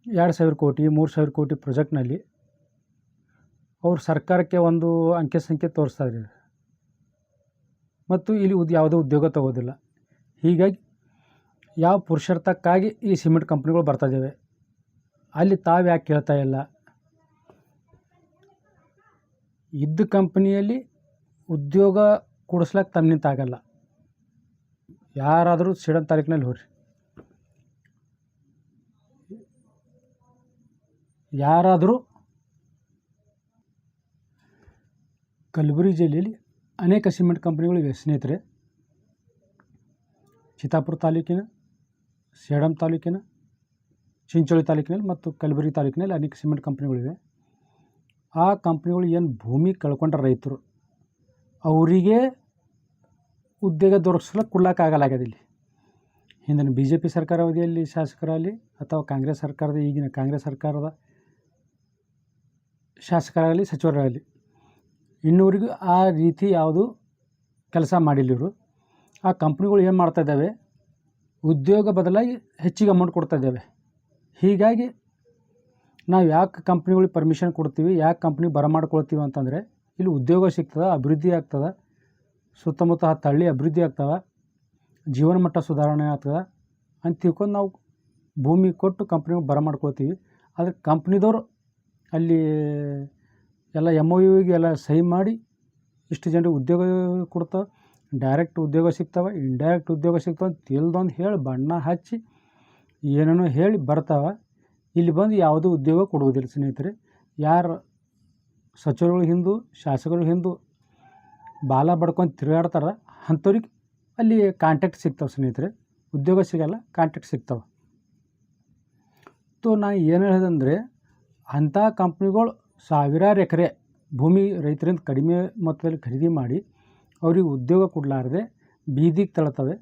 2,000 ಕೋಟಿ 3,000 ಕೋಟಿ ಪ್ರಾಜೆಕ್ಟ್ನಲ್ಲಿ ಅವ್ರು ಸರ್ಕಾರಕ್ಕೆ ಒಂದು ಅಂಕೆ ಸಂಖ್ಯೆ ತೋರಿಸ್ತಾ ಇದ್ದಾರೆ, ಮತ್ತು ಇಲ್ಲಿ ಯಾವುದೋ ಉದ್ಯೋಗ ತಗೋದಿಲ್ಲ. ಹೀಗಾಗಿ ಯಾವ ಪುರುಷಾರ್ಥಕ್ಕಾಗಿ ಈ ಸಿಮೆಂಟ್ ಕಂಪ್ನಿಗಳು ಬರ್ತಾಯಿದ್ದಾವೆ, ಅಲ್ಲಿ ತಾವು ಯಾಕೆ ಕೇಳ್ತಾ ಇಲ್ಲ? ಇದ್ದ ಕಂಪ್ನಿಯಲ್ಲಿ ಉದ್ಯೋಗ ಕೊಡಿಸ್ಲಿಕ್ಕೆ ತಮ್ಮಿಂದ ಆಗಲ್ಲ. ಯಾರಾದರೂ ಸೇಡಂ ತಾಲೂಕಿನಲ್ಲಿ ಹೋಗ್ರಿ, ಯಾರಾದರೂ ಕಲಬುರಗಿ ಜಿಲ್ಲೆಯಲ್ಲಿ ಅನೇಕ ಸಿಮೆಂಟ್ ಕಂಪ್ನಿಗಳಿವೆ ಸ್ನೇಹಿತರೆ. ಚಿತ್ತಾಪುರ ತಾಲೂಕಿನ, ಸೇಡಂ ತಾಲೂಕಿನ, ಚಿಂಚೋಳಿ ತಾಲೂಕಿನಲ್ಲಿ ಮತ್ತು ಕಲಬುರಗಿ ತಾಲೂಕಿನಲ್ಲಿ ಅನೇಕ ಸಿಮೆಂಟ್ ಕಂಪ್ನಿಗಳಿವೆ. ಆ ಕಂಪ್ನಿಗಳು ಏನು ಭೂಮಿ ಕಳ್ಕೊಂಡ್ರ ರೈತರು, ಅವರಿಗೆ ಉದ್ಯೋಗ ಕೊಡ್ಲಿಕ್ಕಾಗಲಾಗ್ಯದ. ಇಲ್ಲಿ ಹಿಂದಿನ BJP ಸರ್ಕಾರ ಅವಧಿಯಲ್ಲಿ ಶಾಸಕರಾಗಲಿ ಅಥವಾ ಕಾಂಗ್ರೆಸ್ ಸರ್ಕಾರದ ಈಗಿನ ಕಾಂಗ್ರೆಸ್ ಸರ್ಕಾರದ ಶಾಸಕರಾಗಲಿ ಸಚಿವರಾಗಲಿ ಇನ್ನೂವರೆಗೂ ಆ ರೀತಿ ಯಾವುದು ಕೆಲಸ ಮಾಡಿಲ್ಲ ಇವರು. ಆ ಕಂಪ್ನಿಗಳು ಏನು ಮಾಡ್ತಾಯಿದ್ದಾವೆ, ಉದ್ಯೋಗ ಬದಲಾಗಿ ಹೆಚ್ಚಿಗೆ ಅಮೌಂಟ್ ಕೊಡ್ತಾಯಿದ್ದಾವೆ. ಹೀಗಾಗಿ ನಾವು ಯಾಕೆ ಕಂಪ್ನಿಗಳಿಗೆ ಪರ್ಮಿಷನ್ ಕೊಡ್ತೀವಿ, ಯಾಕೆ ಕಂಪ್ನಿ ಬರಮಾಡ್ಕೊಳ್ತೀವಿ ಅಂತಂದರೆ, ಇಲ್ಲಿ ಉದ್ಯೋಗ ಸಿಗ್ತದೆ, ಅಭಿವೃದ್ಧಿ ಆಗ್ತದೆ, ಸುತ್ತಮುತ್ತ 10 ಹಳ್ಳಿ ಅಭಿವೃದ್ಧಿ ಆಗ್ತವೆ, ಜೀವನ ಮಟ್ಟ ಸುಧಾರಣೆ ಆಗ್ತದೆ ಅಂತ ತಿಳ್ಕೊಂಡು ನಾವು ಭೂಮಿ ಕೊಟ್ಟು ಕಂಪ್ನಿಗೆ ಬರಮಾಡ್ಕೊಳ್ತೀವಿ. ಆದರೆ ಕಂಪ್ನಿದವರು ಅಲ್ಲಿ ಎಲ್ಲ MOUಗೆ ಎಲ್ಲ ಸಹಿ ಮಾಡಿ ಇಷ್ಟು ಜನರಿಗೆ ಉದ್ಯೋಗ ಕೊಡ್ತಾವೆ, ಡೈರೆಕ್ಟ್ ಉದ್ಯೋಗ ಸಿಗ್ತವೆ, ಇಂಡೈರೆಕ್ಟ್ ಉದ್ಯೋಗ ಸಿಗ್ತವೆ ಅಂತ ತಿಳಿದೊಂದು ಹೇಳಿ ಬಣ್ಣ ಹಚ್ಚಿ ಏನೇನೋ ಹೇಳಿ ಬರ್ತಾವೆ. ಇಲ್ಲಿ ಬಂದು ಯಾವುದೂ ಉದ್ಯೋಗ ಕೊಡುವುದಿಲ್ಲ ಸ್ನೇಹಿತರೆ. ಯಾರು ಸಚಿವರುಗಳು ಹಿಂದು, ಶಾಸಕರು ಹಿಂದು ಬಾಲ ಬಡ್ಕೊಂಡು ತಿರುಗಾಡ್ತಾರೆ, ಅಂಥವ್ರಿಗೆ ಅಲ್ಲಿ ಕಾಂಟ್ಯಾಕ್ಟ್ ಸಿಗ್ತವೆ ಸ್ನೇಹಿತರೆ. ಉದ್ಯೋಗ ಸಿಗಲ್ಲ, ಕಾಂಟ್ಯಾಕ್ಟ್ ಸಿಗ್ತವೆ. ನಾನು ಏನು ಹೇಳಿದಂದರೆ, ಅಂಥ ಕಂಪ್ನಿಗಳು ಸಾವಿರಾರು ಎಕರೆ ಭೂಮಿ ರೈತರಿಂದ ಕಡಿಮೆ ಮೊತ್ತದಲ್ಲಿ ಖರೀದಿ ಮಾಡಿ ಅವ್ರಿಗೆ ಉದ್ಯೋಗ ಕೊಡಲಾರದೆ ಬೀದಿಗೆ ತಳ್ತವೆ.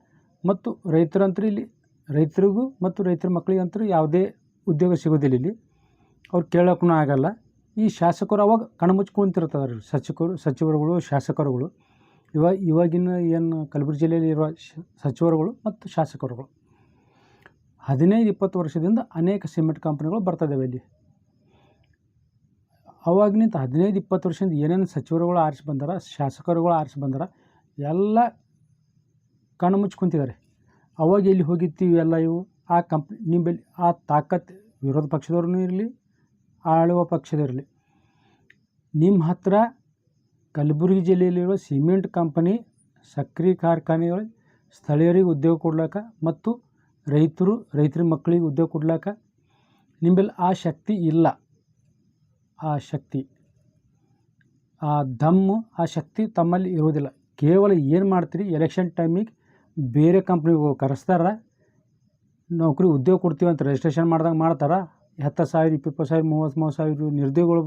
ಮತ್ತು ರೈತರಂತೂ ಇಲ್ಲಿ ರೈತರಿಗೂ ಮತ್ತು ರೈತರ ಮಕ್ಕಳಿಗಂತೂ ಯಾವುದೇ ಉದ್ಯೋಗ ಸಿಗೋದಿಲ್ಲ. ಇಲ್ಲಿ ಅವ್ರು ಕೇಳೋಕ್ಕೂ ಆಗಲ್ಲ. ಈ ಶಾಸಕರು ಅವಾಗ ಕಣ್ಮುಚ್ಚಿ ಕುಂತಿರ್ತಾರೆ, ಸಚಿವರುಗಳು ಶಾಸಕರುಗಳು. ಇವಾಗಿನ ಏನು ಕಲಬುರಗಿ ಜಿಲ್ಲೆಯಲ್ಲಿ ಇರುವ ಸಚಿವರುಗಳು ಮತ್ತು ಶಾಸಕರುಗಳು 15-20 ವರ್ಷದಿಂದ ಅನೇಕ ಸಿಮೆಂಟ್ ಕಂಪ್ನಿಗಳು ಬರ್ತಾಯಿದ್ದಾವೆ ಇಲ್ಲಿ. ಅವಾಗಿನಿಂದ 15-20 ವರ್ಷದಿಂದ ಏನೇನು ಸಚಿವರುಗಳು ಆರಿಸಿ ಬಂದಾರ, ಶಾಸಕರುಗಳು ಆರಿಸಿ ಬಂದಾರ, ಎಲ್ಲ ಕಣ್ಣು ಮುಚ್ಚಿ ಕುಂತಿದ್ದಾರೆ. ಅವಾಗ ಎಲ್ಲಿ ಹೋಗಿರ್ತೀವಿ ಎಲ್ಲ ಇವು ಆ ಕಂಪ್ನಿ ನಿಂಬಲ್ಲಿ ಆ ತಾಕತ್ತು ವಿರೋಧ ಪಕ್ಷದವ್ರೂ ಇರಲಿ, ಆಳುವ ಪಕ್ಷದವ್ರಿರಲಿ, ನಿಮ್ಮ ಹತ್ರ ಕಲಬುರಗಿ ಜಿಲ್ಲೆಯಲ್ಲಿರುವ ಸಿಮೆಂಟ್ ಕಂಪನಿ ಸಕ್ಕರೆ ಕಾರ್ಖಾನೆಗಳಿಗೆ ಸ್ಥಳೀಯರಿಗೆ ಉದ್ಯೋಗ ಕೊಡ್ಲಾಕ ಮತ್ತು ರೈತರ ಮಕ್ಕಳಿಗೆ ಉದ್ಯೋಗ ಕೊಡ್ಲಾಕ ನಿಂಬಲ್ಲಿ ಆ ಶಕ್ತಿ ಇಲ್ಲ. ಆ ಶಕ್ತಿ, ಆ ದಮ್ಮು, ಆ ಶಕ್ತಿ ತಮ್ಮಲ್ಲಿ ಇರೋದಿಲ್ಲ. ಕೇವಲ ಏನು ಮಾಡ್ತೀರಿ, ಎಲೆಕ್ಷನ್ ಟೈಮಿಗೆ ಬೇರೆ ಕಂಪ್ನಿಗೆ ಕರೆಸ್ತಾರೆ, ನೌಕರಿ ಉದ್ಯೋಗ ಕೊಡ್ತೀವಿ ಅಂತ ರಿಜಿಸ್ಟ್ರೇಷನ್ ಮಾಡ್ದಂಗೆ ಮಾಡ್ತಾರೆ. 10,000 20,000 30,000 ನಿರುದ್ಯೋಗಿಗಳು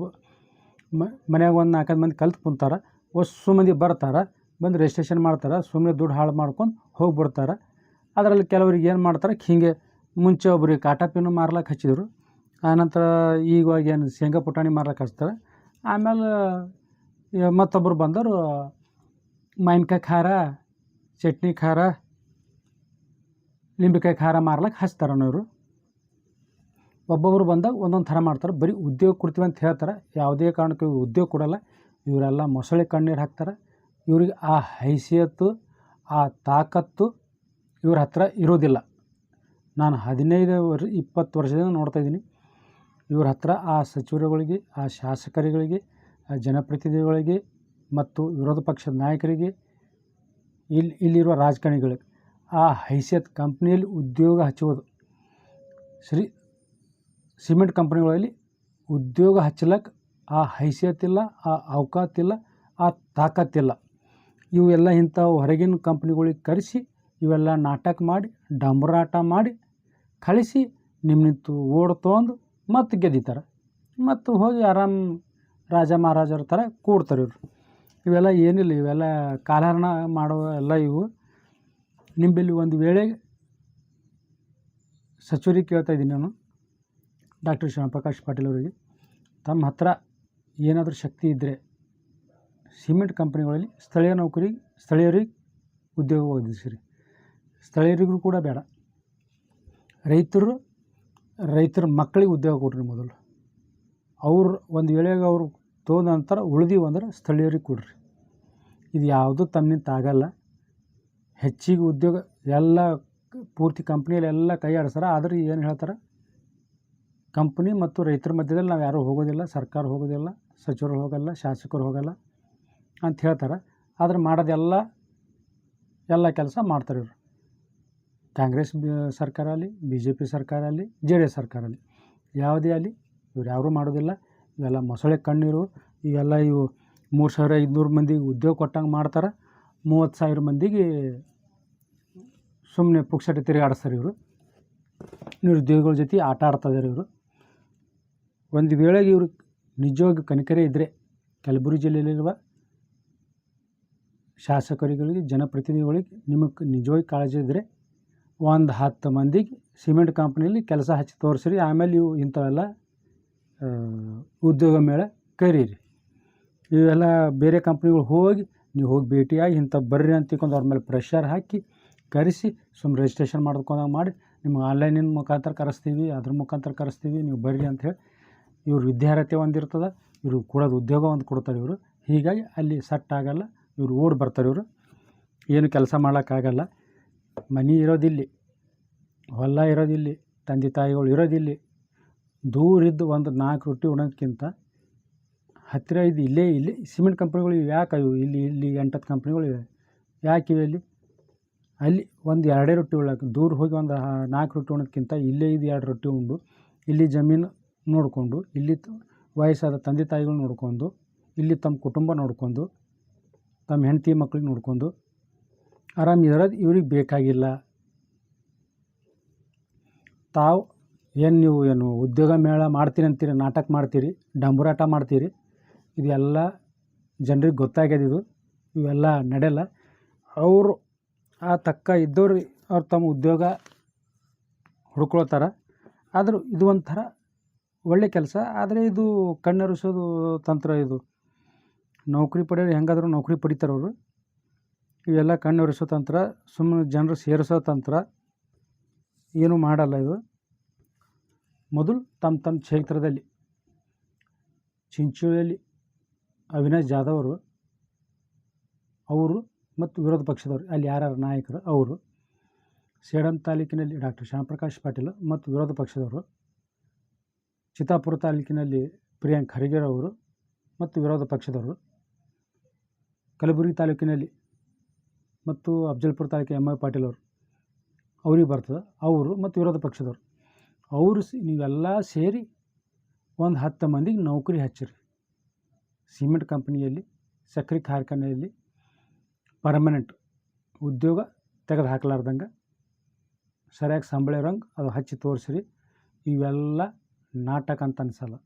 ಮನ್ಯಾಗ ಒಂದು 4 ಮಂದಿ ಕಲ್ತು ಕುಂತಾರೆ. ಹೊಸ ಮಂದಿ ಬರ್ತಾರೆ, ಬಂದು ರಿಜಿಸ್ಟ್ರೇಷನ್ ಮಾಡ್ತಾರೆ, ಸುಮ್ಮನೆ ದುಡ್ಡು ಹಾಳು ಮಾಡ್ಕೊಂಡು ಹೋಗಿಬಿಡ್ತಾರೆ. ಅದರಲ್ಲಿ ಕೆಲವ್ರಿಗೆ ಏನು ಮಾಡ್ತಾರೆ, ಹಿಂಗೆ ಮುಂಚೆ ಒಬ್ರಿಗೆ ಕಾಟಾ ಪಿನ್ನು ಮಾರ್ಲಕ್ಕೆ ಹಚ್ಚಿದ್ರು, ಆನಂತರ ಈಗ ಏನು ಶೇಂಗಾ ಪುಟಾಣಿ ಮಾರ್ಲಕ್ಕೆ ಹಚ್ತಾರೆ. ಆಮೇಲೆ ಮತ್ತೊಬ್ಬರು ಬಂದವರು ಮಾವಿನಕಾಯಿ ಖಾರ, ಚಟ್ನಿ ಖಾರ, ಲಿಂಬೆಕಾಯಿ ಖಾರ ಮಾರ್ಲಕ್ಕೆ ಹಚ್ತಾರೆ. ಇವರು ಒಬ್ಬೊಬ್ಬರು ಬಂದಾಗ ಒಂದೊಂದು ಥರ ಮಾಡ್ತಾರೆ. ಬರೀ ಉದ್ಯೋಗ ಕೊಡ್ತೀವಿ ಅಂತ ಹೇಳ್ತಾರೆ, ಯಾವುದೇ ಕಾರಣಕ್ಕೂ ಉದ್ಯೋಗ ಕೊಡೋಲ್ಲ. ಇವರೆಲ್ಲ ಮೊಸಳೆ ಕಣ್ಣೀರು ಹಾಕ್ತಾರೆ. ಇವ್ರಿಗೆ ಆ ಹೈಸಿಯತ್ತು, ಆ ತಾಕತ್ತು ಇವ್ರ ಹತ್ರ ಇರೋದಿಲ್ಲ. ನಾನು 15-20 ವರ್ಷದಿಂದ ನೋಡ್ತಾಯಿದ್ದೀನಿ. ಇವ್ರ ಹತ್ರ ಆ ಸಚಿವರುಗಳಿಗೆ, ಆ ಶಾಸಕರುಗಳಿಗೆ, ಆ ಜನಪ್ರತಿನಿಧಿಗಳಿಗೆ ಮತ್ತು ವಿರೋಧ ಪಕ್ಷದ ನಾಯಕರಿಗೆ, ಇಲ್ಲಿರುವ ರಾಜಕಾರಣಿಗಳಿಗೆ ಆ ಹೈಸಿಯತ್ ಕಂಪ್ನಿಯಲ್ಲಿ ಉದ್ಯೋಗ ಹಚ್ಚುವುದು. ಸಿಮೆಂಟ್ ಕಂಪ್ನಿಗಳಲ್ಲಿ ಉದ್ಯೋಗ ಹಚ್ಚಲಕ್ಕೆ ಆ ಹೈಸಿಯತ್ತಿಲ್ಲ, ಆ ಅವಕಾತಿಲ್ಲ, ಆ ತಾಕತ್ತಿಲ್ಲ. ಇವೆಲ್ಲ ಇಂಥವು ಹೊರಗಿನ ಕಂಪ್ನಿಗಳಿಗೆ ಕರೆಸಿ ಇವೆಲ್ಲ ನಾಟಕ ಮಾಡಿ, ಡಂಬರಾಟ ಮಾಡಿ ಕಳಿಸಿ ನಿಂತು ಓಡ್ ತೊಗೊಂಡು ಮತ್ತು ಗೆದ್ದಿತಾರೆ. ಮತ್ತು ಹೋಗಿ ಆರಾಮ್ ರಾಜ ಮಹಾರಾಜರ ಥರ ಕೂಡ್ತಾರೆ ಇವರು. ಇವೆಲ್ಲ ಏನಿಲ್ಲ, ಇವೆಲ್ಲ ಕಾಲಹರಣ ಮಾಡುವ ಎಲ್ಲ ಇವು. ನಿಂಬಲ್ಲಿ ಒಂದು ವೇಳೆ ಸಚಿವರಿಗೆ ಕೇಳ್ತಾಯಿದ್ದೀನಿ ನಾನು, ಡಾಕ್ಟರ್ ಶ್ಯಾಮಪ್ರಕಾಶ್ ಪಾಟೀಲ್ ಅವರಿಗೆ, ತಮ್ಮ ಹತ್ರ ಏನಾದರೂ ಶಕ್ತಿ ಇದ್ದರೆ ಸಿಮೆಂಟ್ ಕಂಪ್ನಿಗಳಲ್ಲಿ ಸ್ಥಳೀಯರಿಗೆ ಉದ್ಯೋಗ ಒದಗಿಸಿರಿ. ಸ್ಥಳೀಯರಿಗೂ ಕೂಡ ಬೇಡ, ರೈತರ ಮಕ್ಕಳಿಗೆ ಉದ್ಯೋಗ ಕೊಡ್ರಿ ಮೊದಲು. ಅವ್ರು ಒಂದು ವೇಳೆಗೆ ಅವ್ರು ತೊಗೊಂಡ ನಂತರ ಉಳಿದೀವಿ ಅಂದ್ರೆ ಸ್ಥಳೀಯರಿಗೆ ಕೊಡ್ರಿ. ಇದು ಯಾವುದೂ ತಮ್ಮಿಂದ ಆಗಲ್ಲ. ಹೆಚ್ಚಿಗೆ ಉದ್ಯೋಗ ಎಲ್ಲ ಪೂರ್ತಿ ಕಂಪ್ನಿಯಲ್ಲಿ ಎಲ್ಲ ಕೈ ಆಡಿಸ್ತಾರೆ. ಆದರೆ ಏನು ಹೇಳ್ತಾರೆ, ಕಂಪ್ನಿ ಮತ್ತು ರೈತರ ಮಧ್ಯದಲ್ಲಿ ನಾವು ಯಾರೂ ಹೋಗೋದಿಲ್ಲ, ಸರ್ಕಾರ ಹೋಗೋದಿಲ್ಲ, ಸಚಿವರು ಹೋಗಲ್ಲ, ಶಾಸಕರು ಹೋಗಲ್ಲ ಅಂತ ಹೇಳ್ತಾರೆ. ಆದರೆ ಮಾಡೋದೆಲ್ಲ ಕೆಲಸ ಮಾಡ್ತಾರೆ ಇವರು. ಕಾಂಗ್ರೆಸ್ ಸರ್ಕಾರ ಆಗಲಿ, BJP ಸರ್ಕಾರ ಆಗಲಿ, JDS ಸರ್ಕಾರ ಆಗಲಿ, ಯಾವುದೇ ಆಗಲಿ ಇವ್ರು ಯಾರೂ ಮಾಡೋದಿಲ್ಲ. ಇವೆಲ್ಲ ಮೊಸಳೆ ಕಣ್ಣೀರು. ಇವೆಲ್ಲ 3,500 ಮಂದಿಗೆ ಉದ್ಯೋಗ ಕೊಟ್ಟಂಗೆ ಮಾಡ್ತಾರೆ. 30,000 ಮಂದಿಗೆ ಸುಮ್ಮನೆ ಪುಕ್ಸಟ್ಟೆ ತಿರುಗಾಡಿಸ್ತಾರೆ ಇವರು. ನಿರುದ್ಯೋಗಿಗಳ ಜೊತೆ ಆಟ ಆಡ್ತಾಯಿದ್ದಾರೆ ಇವರು. ಒಂದು ವೇಳೆಗೆ ಇವರು ನಿಜವಾಗಿ ಕನಿಕರೇ ಇದ್ದರೆ, ಕಲಬುರಗಿ ಜಿಲ್ಲೆಯಲ್ಲಿರುವ ಶಾಸಕರುಗಳಿಗೆ, ಜನಪ್ರತಿನಿಧಿಗಳಿಗೆ ನಿಮಗೆ ನಿಜವಾಗಿ ಕಾಳಜಿ ಇದ್ದರೆ ಒಂದು 10 ಮಂದಿಗೆ ಸಿಮೆಂಟ್ ಕಂಪ್ನಿಯಲ್ಲಿ ಕೆಲಸ ಹಚ್ಚಿ ತೋರಿಸ್ರಿ. ಆಮೇಲೆ ಇವು ಇಂಥವೆಲ್ಲ ಉದ್ಯೋಗ ಮೇಳ ಕರೀರಿ. ಇವೆಲ್ಲ ಬೇರೆ ಕಂಪ್ನಿಗಳು ನೀವು ಹೋಗಿ ಭೇಟಿಯಾಗಿ ಇಂಥ ಬರ್ರಿ ಅಂತ ತಿಳ್ಕೊಂಡು ಅವ್ರ ಮೇಲೆ ಪ್ರೆಷರ್ ಹಾಕಿ ಕರೆಸಿ ಸುಮ್ಮನೆ ರಿಜಿಸ್ಟ್ರೇಷನ್ ಮಾಡ್ಕೊಂಡಂಗೆ ಮಾಡಿ, ನಿಮ್ಗೆ ಆನ್ಲೈನಿನ ಮುಖಾಂತರ ಕರೆಸ್ತೀವಿ, ಅದ್ರ ಮುಖಾಂತರ ಕರೆಸ್ತೀವಿ, ನೀವು ಬರ್ರಿ ಅಂಥೇಳಿ ಇವ್ರ ವಿದ್ಯಾರ್ಹತೆ ಒಂದಿರ್ತದೆ, ಇವರು ಕೊಡೋದು ಉದ್ಯೋಗ ಒಂದು ಕೊಡ್ತಾರೆ ಇವರು. ಹೀಗಾಗಿ ಅಲ್ಲಿ ಸೆಟ್ ಆಗಲ್ಲ, ಇವರು ಓಡಿ ಬರ್ತಾರೆ. ಇವರು ಏನು ಕೆಲಸ ಮಾಡೋಕ್ಕಾಗಲ್ಲ. ಮನೆ ಇರೋದಿಲ್ಲಿ, ಹೊಲ ಇರೋದಿಲ್ಲಿ, ತಂದೆ ತಾಯಿಗಳು ಇರೋದಿಲ್ಲಿ. ದೂರಿದ್ದು ಒಂದು 4 ರೊಟ್ಟಿ ಉಣ್ಣೋದಕ್ಕಿಂತ ಹತ್ತಿರ ಇಲ್ಲೇ ಸಿಮೆಂಟ್ ಕಂಪ್ನಿಗಳು ಯಾಕೆ ಇಲ್ಲಿ 8 ಕಂಪ್ನಿಗಳು ಇವೆ, ಯಾಕೆ ಇವೆ ಅಲ್ಲಿ ಒಂದು 2 ರೊಟ್ಟಿ ಉಣ್ಣಕ್ಕೆ ದೂರ ಹೋಗಿ ಒಂದು 4 ರೊಟ್ಟಿ ಉಣ್ಣೋದಕ್ಕಿಂತ ಇಲ್ಲೇ 2 ರೊಟ್ಟಿ ಉಂಡು, ಇಲ್ಲಿ ಜಮೀನು ನೋಡಿಕೊಂಡು, ಇಲ್ಲಿ ವಯಸ್ಸಾದ ತಂದೆ ತಾಯಿಗಳು ನೋಡ್ಕೊಂಡು, ಇಲ್ಲಿ ತಮ್ಮ ಕುಟುಂಬ ನೋಡ್ಕೊಂಡು, ತಮ್ಮ ಹೆಂಡತಿ ಮಕ್ಳಿಗೆ ನೋಡ್ಕೊಂಡು ಆರಾಮಿರೋದು ಇವ್ರಿಗೆ ಬೇಕಾಗಿಲ್ಲ. ತಾವು ನೀವು ಉದ್ಯೋಗ ಮೇಳ ಮಾಡ್ತೀರಿ ಅಂತೀರಿ, ನಾಟಕ ಮಾಡ್ತೀರಿ, ಡಂಬರಾಟ ಮಾಡ್ತೀರಿ, ಇದೆಲ್ಲ ಜನರಿಗೆ ಗೊತ್ತಾಗ್ಯದ. ಇವೆಲ್ಲ ನಡೆಯಲ್ಲ. ಅವರು ಆ ತಕ್ಕ ಇದ್ದವ್ರು ಅವ್ರು ತಮ್ಮ ಉದ್ಯೋಗ ಹುಡ್ಕೊಳ್ತಾರೆ. ಆದರೂ ಇದು ಒಂಥರ ಒಳ್ಳೆ ಕೆಲಸ. ಆದರೆ ಇದು ಕಣ್ಣೊರೆಸೋದು ತಂತ್ರ. ಇದು ನೌಕರಿ ಪಡೆಯೋರು ಹೆಂಗಾದರೂ ನೌಕರಿ ಪಡಿತಾರೆ ಅವರು. ಇವೆಲ್ಲ ಕಣ್ಣೊರೆಸೋ ತಂತ್ರ, ಸುಮ್ಮನೆ ಜನರು ಸೇರಿಸೋ ತಂತ್ರ, ಏನೂ ಮಾಡಲ್ಲ ಇದು. ಮೊದಲು ತಮ್ಮ ಕ್ಷೇತ್ರದಲ್ಲಿ ಚಿಂಚೋಳಿಯಲ್ಲಿ ಅವಿನಾಶ್ ಜಾಧವ್ ಅವರು ಮತ್ತು ವಿರೋಧ ಪಕ್ಷದವರು, ಅಲ್ಲಿ ಯಾರ್ಯಾರು ನಾಯಕರು ಅವರು, ಸೇಡಂ ತಾಲೂಕಿನಲ್ಲಿ ಡಾಕ್ಟರ್ ಶ್ಯಾಮಪ್ರಕಾಶ್ ಪಾಟೀಲ್ ಮತ್ತು ವಿರೋಧ ಪಕ್ಷದವರು, ಚಿತ್ತಾಪುರ ತಾಲೂಕಿನಲ್ಲಿ ಪ್ರಿಯಾಂಕ್ ಖರ್ಗೆ ಅವರು ಮತ್ತು ವಿರೋಧ ಪಕ್ಷದವರು, ಕಲಬುರಗಿ ತಾಲೂಕಿನಲ್ಲಿ ಮತ್ತು ಅಫ್ಜಲ್ಪುರ ತಾಲೂಕು ಎಮ್ ಐ ಪಾಟೀಲ್ ಅವರು, ಅವ್ರಿಗೆ ಬರ್ತದೆ. ಅವರು ಮತ್ತು ವಿರೋಧ ಪಕ್ಷದವ್ರು ಅವರು ನೀವೆಲ್ಲ ಸೇರಿ ಒಂದು 10 ಮಂದಿಗೆ ನೌಕರಿ ಹಚ್ಚಿರಿ. ಸಿಮೆಂಟ್ ಕಂಪ್ನಿಯಲ್ಲಿ, ಸಕ್ಕರೆ ಕಾರ್ಖಾನೆಯಲ್ಲಿ ಪರ್ಮನೆಂಟ್ ಉದ್ಯೋಗ ತೆಗೆದು ಹಾಕ್ಲಾರ್ದಂಗೆ ಸರಿಯಾಗಿ ಸಂಬಳ ಇರೋಂಗೆ ಅದು ಹಚ್ಚಿ ತೋರಿಸ್ರಿ. ಇವೆಲ್ಲ ನಾಟಕ ಅಂತ ಅನ್ಸಲ್ಲ.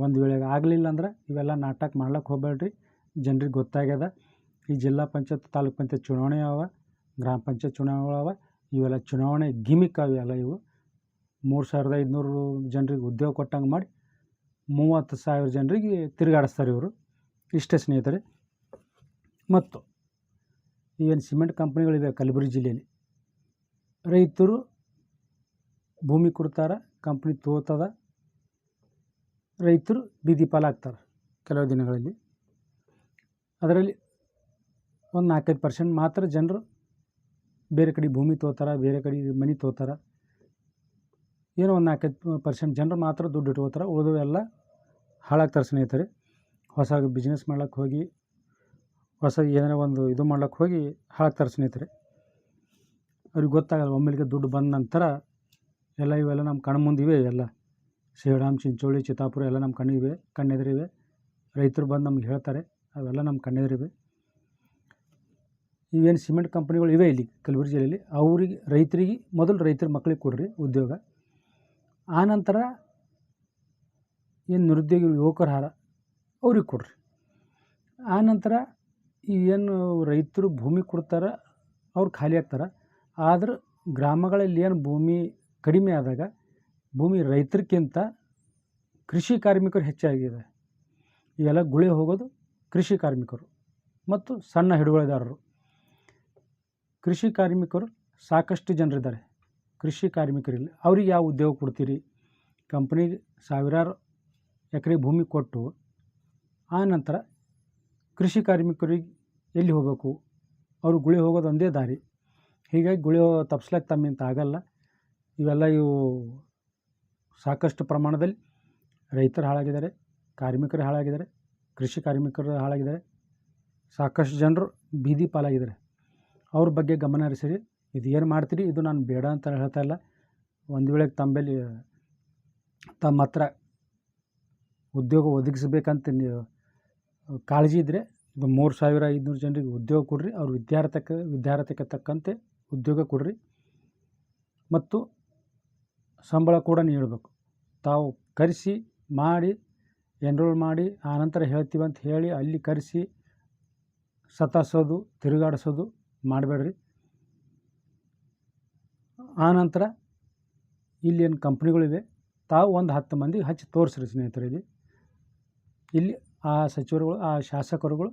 ಒಂದು ವೇಳೆ ಆಗಲಿಲ್ಲ ಅಂದ್ರೆ ಇವೆಲ್ಲ ನಾಟಕ ಮಾಡ್ಲಿಕ್ಕೆ ಹೋಗಬೇಡ್ರಿ. ಜನರಿಗೆ ಗೊತ್ತಾಗ್ಯದ ಈ ಜಿಲ್ಲಾ ಪಂಚಾಯತ್, ತಾಲೂಕ್ ಪಂಚಾಯತ್ ಚುನಾವಣೆ ಅವ, ಗ್ರಾಮ ಪಂಚಾಯತ್ ಚುನಾವಣೆ ಅವ. ಇವೆಲ್ಲ ಚುನಾವಣೆ ಗಿಮಿಕ್ ಅವೆಲ್ಲ. ಇವು 3500 ಜನರಿಗೆ ಉದ್ಯೋಗ ಕೊಟ್ಟಂಗೆ ಮಾಡಿ 30,000 ಜನರಿಗೆ ತಿರುಗಾಡಿಸ್ತಾರೆ ಇವರು. ಇಷ್ಟೇ ಸ್ನೇಹಿತರೆ. ಮತ್ತು ಏನು ಸಿಮೆಂಟ್ ಕಂಪ್ನಿಗಳಿವೆ ಕಲಬುರಗಿ ಜಿಲ್ಲೆಯಲ್ಲಿ, ರೈತರು ಭೂಮಿ ಕೊಡ್ತಾರೆ, ಕಂಪ್ನಿ ತೋತದ, ರೈತರು ಬೀದಿ ಪಾಲಾಗ್ತಾರೆ ಕೆಲವು ದಿನಗಳಲ್ಲಿ. ಅದರಲ್ಲಿ ಒಂದು 4-5% ಮಾತ್ರ ಜನರು ಬೇರೆ ಕಡೆ ಭೂಮಿ ತೋತಾರೆ, ಬೇರೆ ಕಡೆ ಮನೆ ತೋತಾರೆ. ಏನೋ ಒಂದು 4-5% ಜನರು ಮಾತ್ರ ದುಡ್ಡು ಇಟ್ಕೋತಾರೆ, ಉಳಿದವೆಲ್ಲ ಹಾಳಾಗ್ತಾರೆ ಸ್ನೇಹಿತರೆ. ಹೊಸ ಬಿಸ್ನೆಸ್ ಮಾಡ್ಲಿಕ್ಕೆ ಹೋಗಿ, ಹೊಸ ಏನಾರ ಒಂದು ಇದು ಮಾಡ್ಲಿಕ್ಕೆ ಹೋಗಿ ಹಾಳಾಗ್ತಾರೆ ಸ್ನೇಹಿತರೆ. ಅವ್ರಿಗೆ ಗೊತ್ತಾಗಲ್ಲ. ಒಮ್ಮೆಲಿಗೆ ದುಡ್ಡು ಬಂದ ನಂತರ ಎಲ್ಲ ಇವೆಲ್ಲ ನಮ್ಮ ಕಣ್ಣು ಮುಂದಿವೆ. ಎಲ್ಲ ಶ್ರೀರಾಮ್, ಚಿಂಚೋಳಿ, ಚಿತ್ತಾಪುರ ಎಲ್ಲ ನಮ್ಮ ಕಣ್ಣೆದುರಿವೆ. ರೈತರು ಬಂದು ನಮ್ಗೆ ಹೇಳ್ತಾರೆ, ಅವೆಲ್ಲ ನಮ್ಮ ಕಣ್ಣೆದುರಿವೆ. ಇವೇನು ಸಿಮೆಂಟ್ ಕಂಪ್ನಿಗಳು ಇವೆ ಇಲ್ಲಿ ಕಲಬುರಗಿ ಜಿಲ್ಲೆಯಲ್ಲಿ, ಅವರಿಗೆ ರೈತರಿಗೆ ಮೊದಲು ರೈತರ ಮಕ್ಕಳಿಗೆ ಕೊಡ್ರಿ ಉದ್ಯೋಗ. ಆನಂತರ ಏನು ನಿರುದ್ಯೋಗಿ ಯುವಕರು ಅವ್ರಿಗೆ ಕೊಡ್ರಿ. ಆನಂತರ ಏನು ರೈತರು ಭೂಮಿ ಕೊಡ್ತಾರೆ ಅವ್ರು ಖಾಲಿ ಆಗ್ತಾರೆ. ಆದ್ರೆ ಗ್ರಾಮಗಳಲ್ಲಿ ಏನು ಭೂಮಿ ಕಡಿಮೆ ಆದಾಗ ಭೂಮಿ ರೈತರಿಗಿಂತ ಕೃಷಿ ಕಾರ್ಮಿಕರು ಹೆಚ್ಚಾಗಿದೆ. ಇವೆಲ್ಲ ಗುಳೆ ಹೋಗೋದು ಕೃಷಿ ಕಾರ್ಮಿಕರು ಮತ್ತು ಸಣ್ಣ ಹಿಡುವಳಿದಾರರು. ಕೃಷಿ ಕಾರ್ಮಿಕರು ಸಾಕಷ್ಟು ಜನರಿದ್ದಾರೆ. ಕೃಷಿ ಕಾರ್ಮಿಕರಿಲ್ಲ, ಅವ್ರಿಗೆ ಯಾವ ಉದ್ಯೋಗ ಕೊಡ್ತೀರಿ? ಕಂಪ್ನಿಗೆ ಸಾವಿರಾರು ಎಕರೆ ಭೂಮಿ ಕೊಟ್ಟು ಆನಂತರ ಕೃಷಿ ಕಾರ್ಮಿಕರಿಗೆ ಎಲ್ಲಿ ಹೋಗಬೇಕು? ಅವರು ಗುಳೆ ಹೋಗೋದು ಒಂದೇ ದಾರಿ. ಹೀಗಾಗಿ ಗುಳೆ ತಪ್ಪಿಸ್ಲಿಕ್ಕೆ ತಮ್ಮಿಂದ ಆಗಲ್ಲ. ಇವು ಸಾಕಷ್ಟು ಪ್ರಮಾಣದಲ್ಲಿ ರೈತರು ಹಾಳಾಗಿದ್ದಾರೆ, ಕಾರ್ಮಿಕರು ಹಾಳಾಗಿದ್ದಾರೆ, ಕೃಷಿ ಕಾರ್ಮಿಕರು ಹಾಳಾಗಿದ್ದಾರೆ. ಸಾಕಷ್ಟು ಜನರು ಬೀದಿ ಪಾಲಾಗಿದ್ದಾರೆ. ಅವ್ರ ಬಗ್ಗೆ ಗಮನ ಹರಿಸಿರಿ. ಇದು ಏನು ಮಾಡ್ತೀರಿ, ಇದು ನಾನು ಬೇಡ ಅಂತ ಹೇಳ್ತಾ ಇಲ್ಲ. ಒಂದು ವೇಳೆ ತಮ್ಮ ಹತ್ರ ಉದ್ಯೋಗ ಒದಗಿಸ್ಬೇಕಂತ ನೀವು ಕಾಳಜಿ ಇದ್ದರೆ ಇದು 3500 ಜನರಿಗೆ ಉದ್ಯೋಗ ಕೊಡ್ರಿ. ಅವ್ರ ವಿದ್ಯಾರ್ಥಿಗೆ ತಕ್ಕಂತೆ ಉದ್ಯೋಗ ಕೊಡ್ರಿ ಮತ್ತು ಸಂಬಳ ಕೂಡ ನೀಡಬೇಕು. ತಾವು ಕರೆಸಿ ಮಾಡಿ ಎನ್ರೋಲ್ ಮಾಡಿ ಆನಂತರ ಹೇಳ್ತೀವಿ ಅಂತ ಹೇಳಿ ಅಲ್ಲಿ ಕರೆಸಿ ಸತಾಯಿಸೋದು, ತಿರುಗಾಡಿಸೋದು ಮಾಡಬೇಡ್ರಿ. ಆನಂತರ ಇಲ್ಲೇನು ಕಂಪ್ನಿಗಳಿವೆ, ತಾವು ಒಂದು 10 ಮಂದಿಗೆ ಹಚ್ಚಿ ತೋರಿಸ್ರಿ ಸ್ನೇಹಿತರಿಗೆ. ಇಲ್ಲಿ ಆ ಸಚಿವರುಗಳು, ಆ ಶಾಸಕರುಗಳು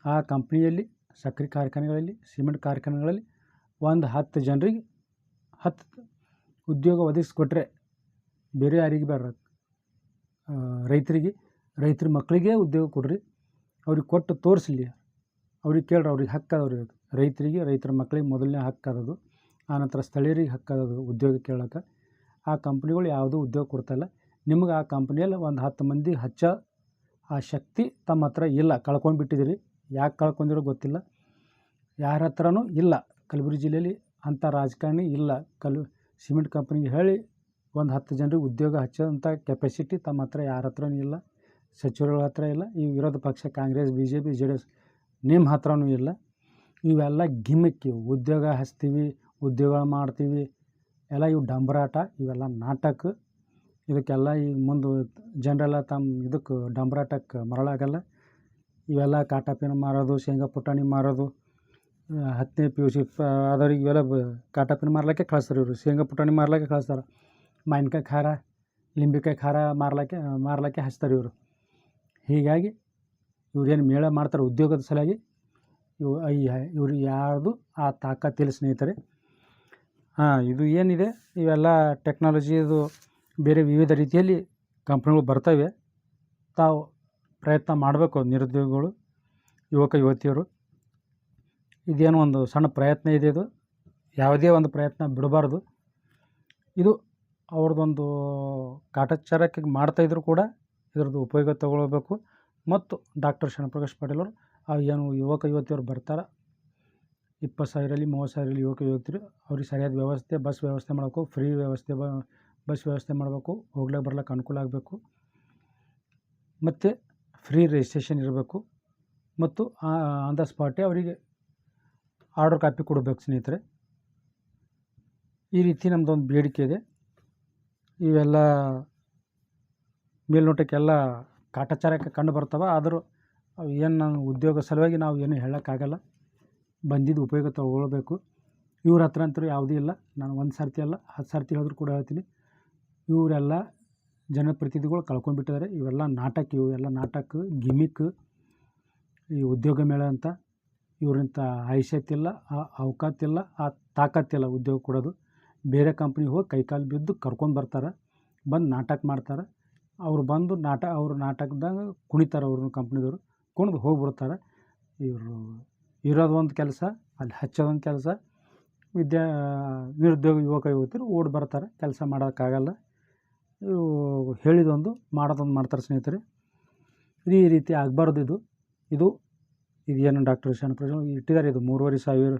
ಆ ಕಂಪ್ನಿಯಲ್ಲಿ, ಸಕ್ಕರೆ ಕಾರ್ಖಾನೆಗಳಲ್ಲಿ, ಸಿಮೆಂಟ್ ಕಾರ್ಖಾನೆಗಳಲ್ಲಿ ಒಂದು 10 ಜನರಿಗೆ 10 ಉದ್ಯೋಗ ಒದಗಿಸ್ಕೊಟ್ರೆ ಬೇರೆ ಯಾರಿಗೆ ಬೇಡ, ರೈತರ ಮಕ್ಕಳಿಗೆ ಉದ್ಯೋಗ ಕೊಡ್ರಿ. ಅವ್ರಿಗೆ ಕೊಟ್ಟು ತೋರಿಸಲಿ. ಅವ್ರಿಗೆ ಕೇಳ್ರಿ, ಅವ್ರಿಗೆ ಹಕ್ಕದವ್ರಿಗೆ, ರೈತರ ಮಕ್ಕಳಿಗೆ ಮೊದಲನೇ ಹಕ್ಕದದು. ಆನಂತರ ಸ್ಥಳೀಯರಿಗೆ ಹಕ್ಕದದು ಉದ್ಯೋಗ ಕೇಳೋಕೆ. ಆ ಕಂಪ್ನಿಗಳು ಯಾವುದೂ ಉದ್ಯೋಗ ಕೊಡ್ತಾಯಿಲ್ಲ. ನಿಮ್ಗೆ ಆ ಕಂಪ್ನಿಯಲ್ಲಿ ಒಂದು 10 ಮಂದಿ ಹಚ್ಚೋ ಆ ಶಕ್ತಿ ತಮ್ಮ ಹತ್ರ ಇಲ್ಲ, ಕಳ್ಕೊಂಡ್ಬಿಟ್ಟಿದ್ದೀರಿ. ಯಾಕೆ ಕಳ್ಕೊಂಡಿರೋ ಗೊತ್ತಿಲ್ಲ, ಯಾರ ಹತ್ರನೂ ಇಲ್ಲ. ಕಲಬುರಗಿ ಜಿಲ್ಲೆಯಲ್ಲಿ ಅಂಥ ರಾಜಕಾರಣಿ ಇಲ್ಲ. ಸಿಮೆಂಟ್ ಕಂಪ್ನಿಗೆ ಹೇಳಿ ಒಂದು 10 ಜನರಿಗೆ ಉದ್ಯೋಗ ಹಚ್ಚೋಂಥ ಕೆಪಾಸಿಟಿ ತಮ್ಮ ಹತ್ರ ಯಾರ ಹತ್ರನೂ ಇಲ್ಲ. ಸಚಿವರುಗಳ ಹತ್ರ ಇಲ್ಲ. ಈ ವಿರೋಧ ಪಕ್ಷ ಕಾಂಗ್ರೆಸ್, BJP, JDS ನಿಮ್ಮ ಹತ್ರನೂ ಇಲ್ಲ. ಇವೆಲ್ಲ ಗಿಮಿಕ್. ಇವು ಉದ್ಯೋಗ ಹಚ್ತೀವಿ, ಉದ್ಯೋಗ ಮಾಡ್ತೀವಿ ಎಲ್ಲ ಇವು ಡಂಬರಾಟ, ಇವೆಲ್ಲ ನಾಟಕ. ಇದಕ್ಕೆಲ್ಲ ಈಗ ಮುಂದೆ ಜನರೆಲ್ಲ ತಮ್ಮ ಇದಕ್ಕೆ ಡಂಬರಾಟಕ್ಕೆ ಮರಳಾಗಲ್ಲ. ಇವೆಲ್ಲ ಕಾಟಾಪಿನ ಮಾರೋದು, ಶೇಂಗಾ ಪುಟಾಣಿ ಮಾರೋದು, 10ನೇ PUC ಆದವ್ರಿಗೆ ಇವೆಲ್ಲ ಕಾಟಾಪಿನ ಮಾರ್ಲಿಕ್ಕೆ ಕಳಿಸ್ತಾರೆ ಇವರು. ಶೇಂಗಾ ಪುಟಾಣಿ ಮಾರ್ಲಿಕ್ಕೆ ಕಳಿಸ್ತಾರೆ. ಮಾವಿನಕಾಯಿ ಖಾರ, ಲಿಂಬೆಕಾಯಿ ಖಾರ ಮಾರ್ಲಿಕ್ಕೆ ಹಚ್ತಾರೆ ಇವರು. ಹೀಗಾಗಿ ಇವ್ರೇನು ಮೇಳ ಮಾಡ್ತಾರೆ ಉದ್ಯೋಗದ ಸಲುವಾಗಿ, ಇವ್ರು ಯಾರ್ದು ಆ ತಾಕತ್ತಿಲ್ಲ ಸ್ನೇಹಿತರೆ. ಇದು ಏನಿದೆ ಇವೆಲ್ಲ ಟೆಕ್ನಾಲಜಿದು ಬೇರೆ ವಿವಿಧ ರೀತಿಯಲ್ಲಿ ಕಂಪ್ನಿಗಳು ಬರ್ತವೆ. ತಾವು ಪ್ರಯತ್ನ ಮಾಡಬೇಕು. ನಿರುದ್ಯೋಗಿಗಳು, ಯುವಕ ಯುವತಿಯರು, ಇದೇನೋ ಒಂದು ಸಣ್ಣ ಪ್ರಯತ್ನ ಇದೆ. ಇದು ಯಾವುದೇ ಒಂದು ಪ್ರಯತ್ನ ಬಿಡಬಾರ್ದು. ಇದು ಅವ್ರದ್ದೊಂದು ಕಾಟಾಚಾರಕ್ಕೆ ಮಾಡ್ತಾಯಿದ್ರು ಕೂಡ ಇದರದ್ದು ಉಪಯೋಗ ತಗೊಳ್ಬೇಕು. ಮತ್ತು ಡಾಕ್ಟರ್ ಶರಣಪ್ರಕಾಶ್ ಪಾಟೀಲ್ ಅವರು ಏನು ಯುವಕ ಯುವತಿಯರು ಬರ್ತಾರೆ 20,000 ಅಲ್ಲಿ 30,000 ಯುವಕ ಯುವತಿಯರು ಅವ್ರಿಗೆ ಸರಿಯಾದ ವ್ಯವಸ್ಥೆ, ಬಸ್ ವ್ಯವಸ್ಥೆ ಮಾಡಬೇಕು, ಫ್ರೀ ವ್ಯವಸ್ಥೆ, ಬಸ್ ವ್ಯವಸ್ಥೆ ಮಾಡಬೇಕು, ಹೋಗ್ಲಿಕ್ಕೆ ಬರ್ಲಿಕ್ಕೆ ಅನುಕೂಲ ಆಗಬೇಕು, ಮತ್ತು ಫ್ರೀ ರಿಜಿಸ್ಟ್ರೇಷನ್ ಇರಬೇಕು, ಮತ್ತು ಆನ್ ದ ಸ್ಪಾಟೇ ಅವರಿಗೆ ಆರ್ಡರ್ ಕಾಪಿ ಕೊಡಬೇಕು ಸ್ನೇಹಿತರೆ. ಈ ರೀತಿ ನಮ್ಮದೊಂದು ಬೇಡಿಕೆ ಇದೆ. ಇವೆಲ್ಲ ಮೇಲ್ನೋಟಕ್ಕೆಲ್ಲ ಕಾಟಾಚಾರಕ್ಕೆ ಕಂಡು ಬರ್ತವೆ. ಆದರೂ ಏನು ನಾನು ಉದ್ಯೋಗ ಸಲುವಾಗಿ ನಾವು ಏನು ಹೇಳೋಕ್ಕಾಗಲ್ಲ. ಬಂದಿದ್ದು ಉಪಯೋಗ ತಗೊಳ್ಬೇಕು. ಇವ್ರ ಹತ್ರ ಅಂತೂ ಯಾವುದೂ ಇಲ್ಲ. ನಾನು 1 ಸರ್ತಿ ಅಲ್ಲ 10 ಸರ್ತಿ ಹೇಳಿದ್ರು ಕೂಡ ಹೇಳ್ತೀನಿ, ಇವರೆಲ್ಲ ಜನಪ್ರತಿನಿಧಿಗಳು ಕಳ್ಕೊಂಡ್ಬಿಟ್ಟಿದ್ದಾರೆ. ಇವೆಲ್ಲ ನಾಟಕ, ಇವೆಲ್ಲ ನಾಟಕ, ಗಿಮಿಕ್. ಈ ಉದ್ಯೋಗ ಮೇಳ ಅಂತ ಇವ್ರಂಥ ಹೈಸೆತ್ತಿಲ್ಲ, ಅವಕಾತಿಲ್ಲ, ತಾಕತ್ತಿಲ್ಲ ಉದ್ಯೋಗ ಕೊಡೋದು. ಬೇರೆ ಕಂಪ್ನಿಗೆ ಹೋಗಿ ಕೈಕಾಲು ಬಿದ್ದು ಕರ್ಕೊಂಡು ಬರ್ತಾರೆ, ಬಂದು ನಾಟಕ ಮಾಡ್ತಾರೆ. ಅವ್ರು ಬಂದು ಅವ್ರ ನಾಟಕದಾಗ ಕುಣಿತಾರೆ. ಅವ್ರನ್ನ ಕಂಪ್ನಿದವರು ಕುಣಿದು ಹೋಗ್ಬಿಡ್ತಾರೆ. ಇವರು ಇರೋದು ಒಂದು ಕೆಲಸ, ಅಲ್ಲಿ ಹಚ್ಚೋದೊಂದು ಕೆಲಸ. ನಿರುದ್ಯೋಗ ಯುವಕ ಯುವತಿಯರು ಓಡಿ ಬರ್ತಾರೆ, ಕೆಲಸ ಮಾಡೋಕ್ಕಾಗಲ್ಲ. ಇವು ಹೇಳಿದೊಂದು ಮಾಡೋದೊಂದು ಮಾಡ್ತಾರೆ ಸ್ನೇಹಿತರೆ. ಈ ರೀತಿ ಆಗಬಾರ್ದು. ಇದು ಏನು ಡಾಕ್ಟರ್ ಶರಣಪ್ರಸಾದ್ ಇಟ್ಟಿದ್ದಾರೆ. ಇದು 3,500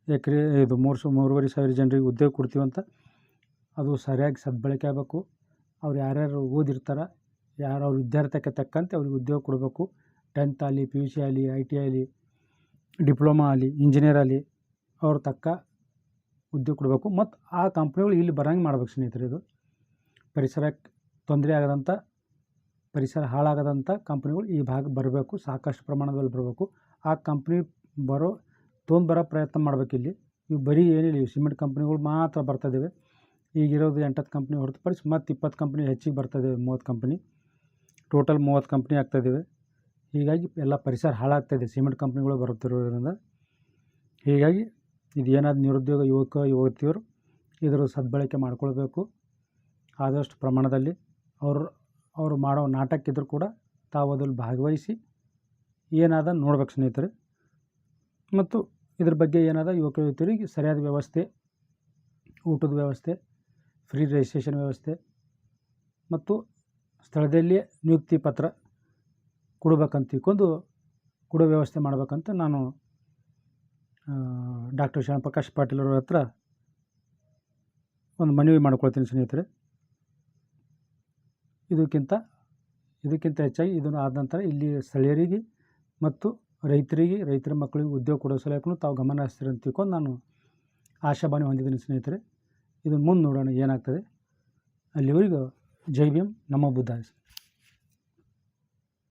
ಎಕರೆ, ಇದು 3,500 ಜನರಿಗೆ ಉದ್ಯೋಗ ಕೊಡ್ತೀವಂತ. ಅದು ಸರಿಯಾಗಿ ಸದ್ಬಳಕೆ ಆಗಬೇಕು. ಅವ್ರು ಯಾರ್ಯಾರು ಓದಿರ್ತಾರೆ, ಯಾರು ಅವ್ರ ವಿದ್ಯಾರ್ಥಿಗೆ ತಕ್ಕಂತೆ ಅವ್ರಿಗೆ ಉದ್ಯೋಗ ಕೊಡಬೇಕು. 10th ಆಗಲಿ, PUC ಆಗಲಿ, IT ಆಗಲಿ, ಡಿಪ್ಲೊಮಾ ಆಗಲಿ, ಇಂಜಿನಿಯರ್ ಆಗಲಿ, ಅವ್ರ ತಕ್ಕ ಉದ್ಯೋಗ ಕೊಡಬೇಕು. ಮತ್ತು ಆ ಕಂಪ್ನಿಗಳು ಇಲ್ಲಿ ಬರೋಂಗೆ ಮಾಡ್ಬೇಕು ಸ್ನೇಹಿತರೆ. ಇದು ಪರಿಸರಕ್ಕೆ ತೊಂದರೆ ಆಗದಂಥ, ಪರಿಸರ ಹಾಳಾಗದಂಥ ಕಂಪ್ನಿಗಳು ಈ ಭಾಗ ಬರಬೇಕು, ಸಾಕಷ್ಟು ಪ್ರಮಾಣದಲ್ಲಿ ಬರಬೇಕು. ಆ ಕಂಪ್ನಿ ತೊಗೊಂಡ್ಬರೋ ಪ್ರಯತ್ನ ಮಾಡಬೇಕು. ಇಲ್ಲಿ ಇವು ಬರೀ ಏನಿಲ್ಲ, ಇವು ಸಿಮೆಂಟ್ ಕಂಪ್ನಿಗಳು ಮಾತ್ರ ಬರ್ತಾಯಿದ್ದಾವೆ. ಈಗಿರೋದು 8 ಕಂಪ್ನಿ ಹೊರತುಪಡಿಸಿ ಮತ್ತು 20 ಕಂಪ್ನಿ ಹೆಚ್ಚಿಗೆ ಬರ್ತಾಯಿದ್ದಾವೆ. 30 ಕಂಪ್ನಿ, ಟೋಟಲ್ 30 ಕಂಪ್ನಿ ಆಗ್ತಾಯಿದ್ದಾವೆ. ಹೀಗಾಗಿ ಎಲ್ಲ ಪರಿಸರ ಹಾಳಾಗ್ತಾಯಿದೆ ಸಿಮೆಂಟ್ ಕಂಪ್ನಿಗಳು ಬರುತ್ತಿರೋದ್ರಿಂದ. ಹೀಗಾಗಿ ಇದು ಏನಾದ್ರು ನಿರುದ್ಯೋಗ ಯುವಕ ಯುವತಿಯರು ಇದರ ಸದ್ಬಳಕೆ ಮಾಡ್ಕೊಳ್ಬೇಕು. ಆದಷ್ಟು ಪ್ರಮಾಣದಲ್ಲಿ ಅವರು ಮಾಡೋ ನಾಟಕ ಇದ್ರೂ ಕೂಡ ತಾವು ಅದ್ರಲ್ಲಿ ಭಾಗವಹಿಸಿ ಏನಾದ ನೋಡ್ಬೇಕು ಸ್ನೇಹಿತರೆ. ಮತ್ತು ಇದ್ರ ಬಗ್ಗೆ ಏನಾದ ಯುವಕ ಯುವತಿಯರಿಗೆ ಸರಿಯಾದ ವ್ಯವಸ್ಥೆ, ಊಟದ ವ್ಯವಸ್ಥೆ, ಫ್ರೀ ರಿಜಿಸ್ಟ್ರೇಷನ್ ವ್ಯವಸ್ಥೆ ಮತ್ತು ಸ್ಥಳದಲ್ಲಿಯೇ ನಿಯುಕ್ತಿ ಪತ್ರ ಕೊಡಬೇಕಂತ ತಿಳ್ಕೊಂಡು ಕೊಡೋ ವ್ಯವಸ್ಥೆ ಮಾಡಬೇಕಂತ ನಾನು ಡಾಕ್ಟರ್ ಶ್ಯಾಮಪ್ರಕಾಶ್ ಪಾಟೀಲ್ ಅವ್ರ ಹತ್ರ ಒಂದು ಮನವಿ ಮಾಡ್ಕೊಳ್ತೀನಿ ಸ್ನೇಹಿತರೆ. ಇದಕ್ಕಿಂತ ಹೆಚ್ಚಾಗಿ ಇದನ್ನು ಆದ ನಂತರ ಇಲ್ಲಿ ಸ್ಥಳೀಯರಿಗೆ ಮತ್ತು ರೈತರ ಮಕ್ಕಳಿಗೆ ಉದ್ಯೋಗ ಕೊಡೋ ಸಲುವಾಗಿ ತಾವು ಗಮನ ಹರಿಸ್ತೀರಿ ಅಂತ ತಿಳ್ಕೊಂಡು ನಾನು ಆಶಾಭಾವನೆ ಹೊಂದಿದ್ದೀನಿ ಸ್ನೇಹಿತರೆ. ಇದನ್ನು ಮುಂದೆ ನೋಡೋಣ ಏನಾಗ್ತದೆ. ಅಲ್ಲಿವರೆಗೂ ಜೈ ಭೀಮ್, ನಮೋ ಬುದ್ಧಾಯ.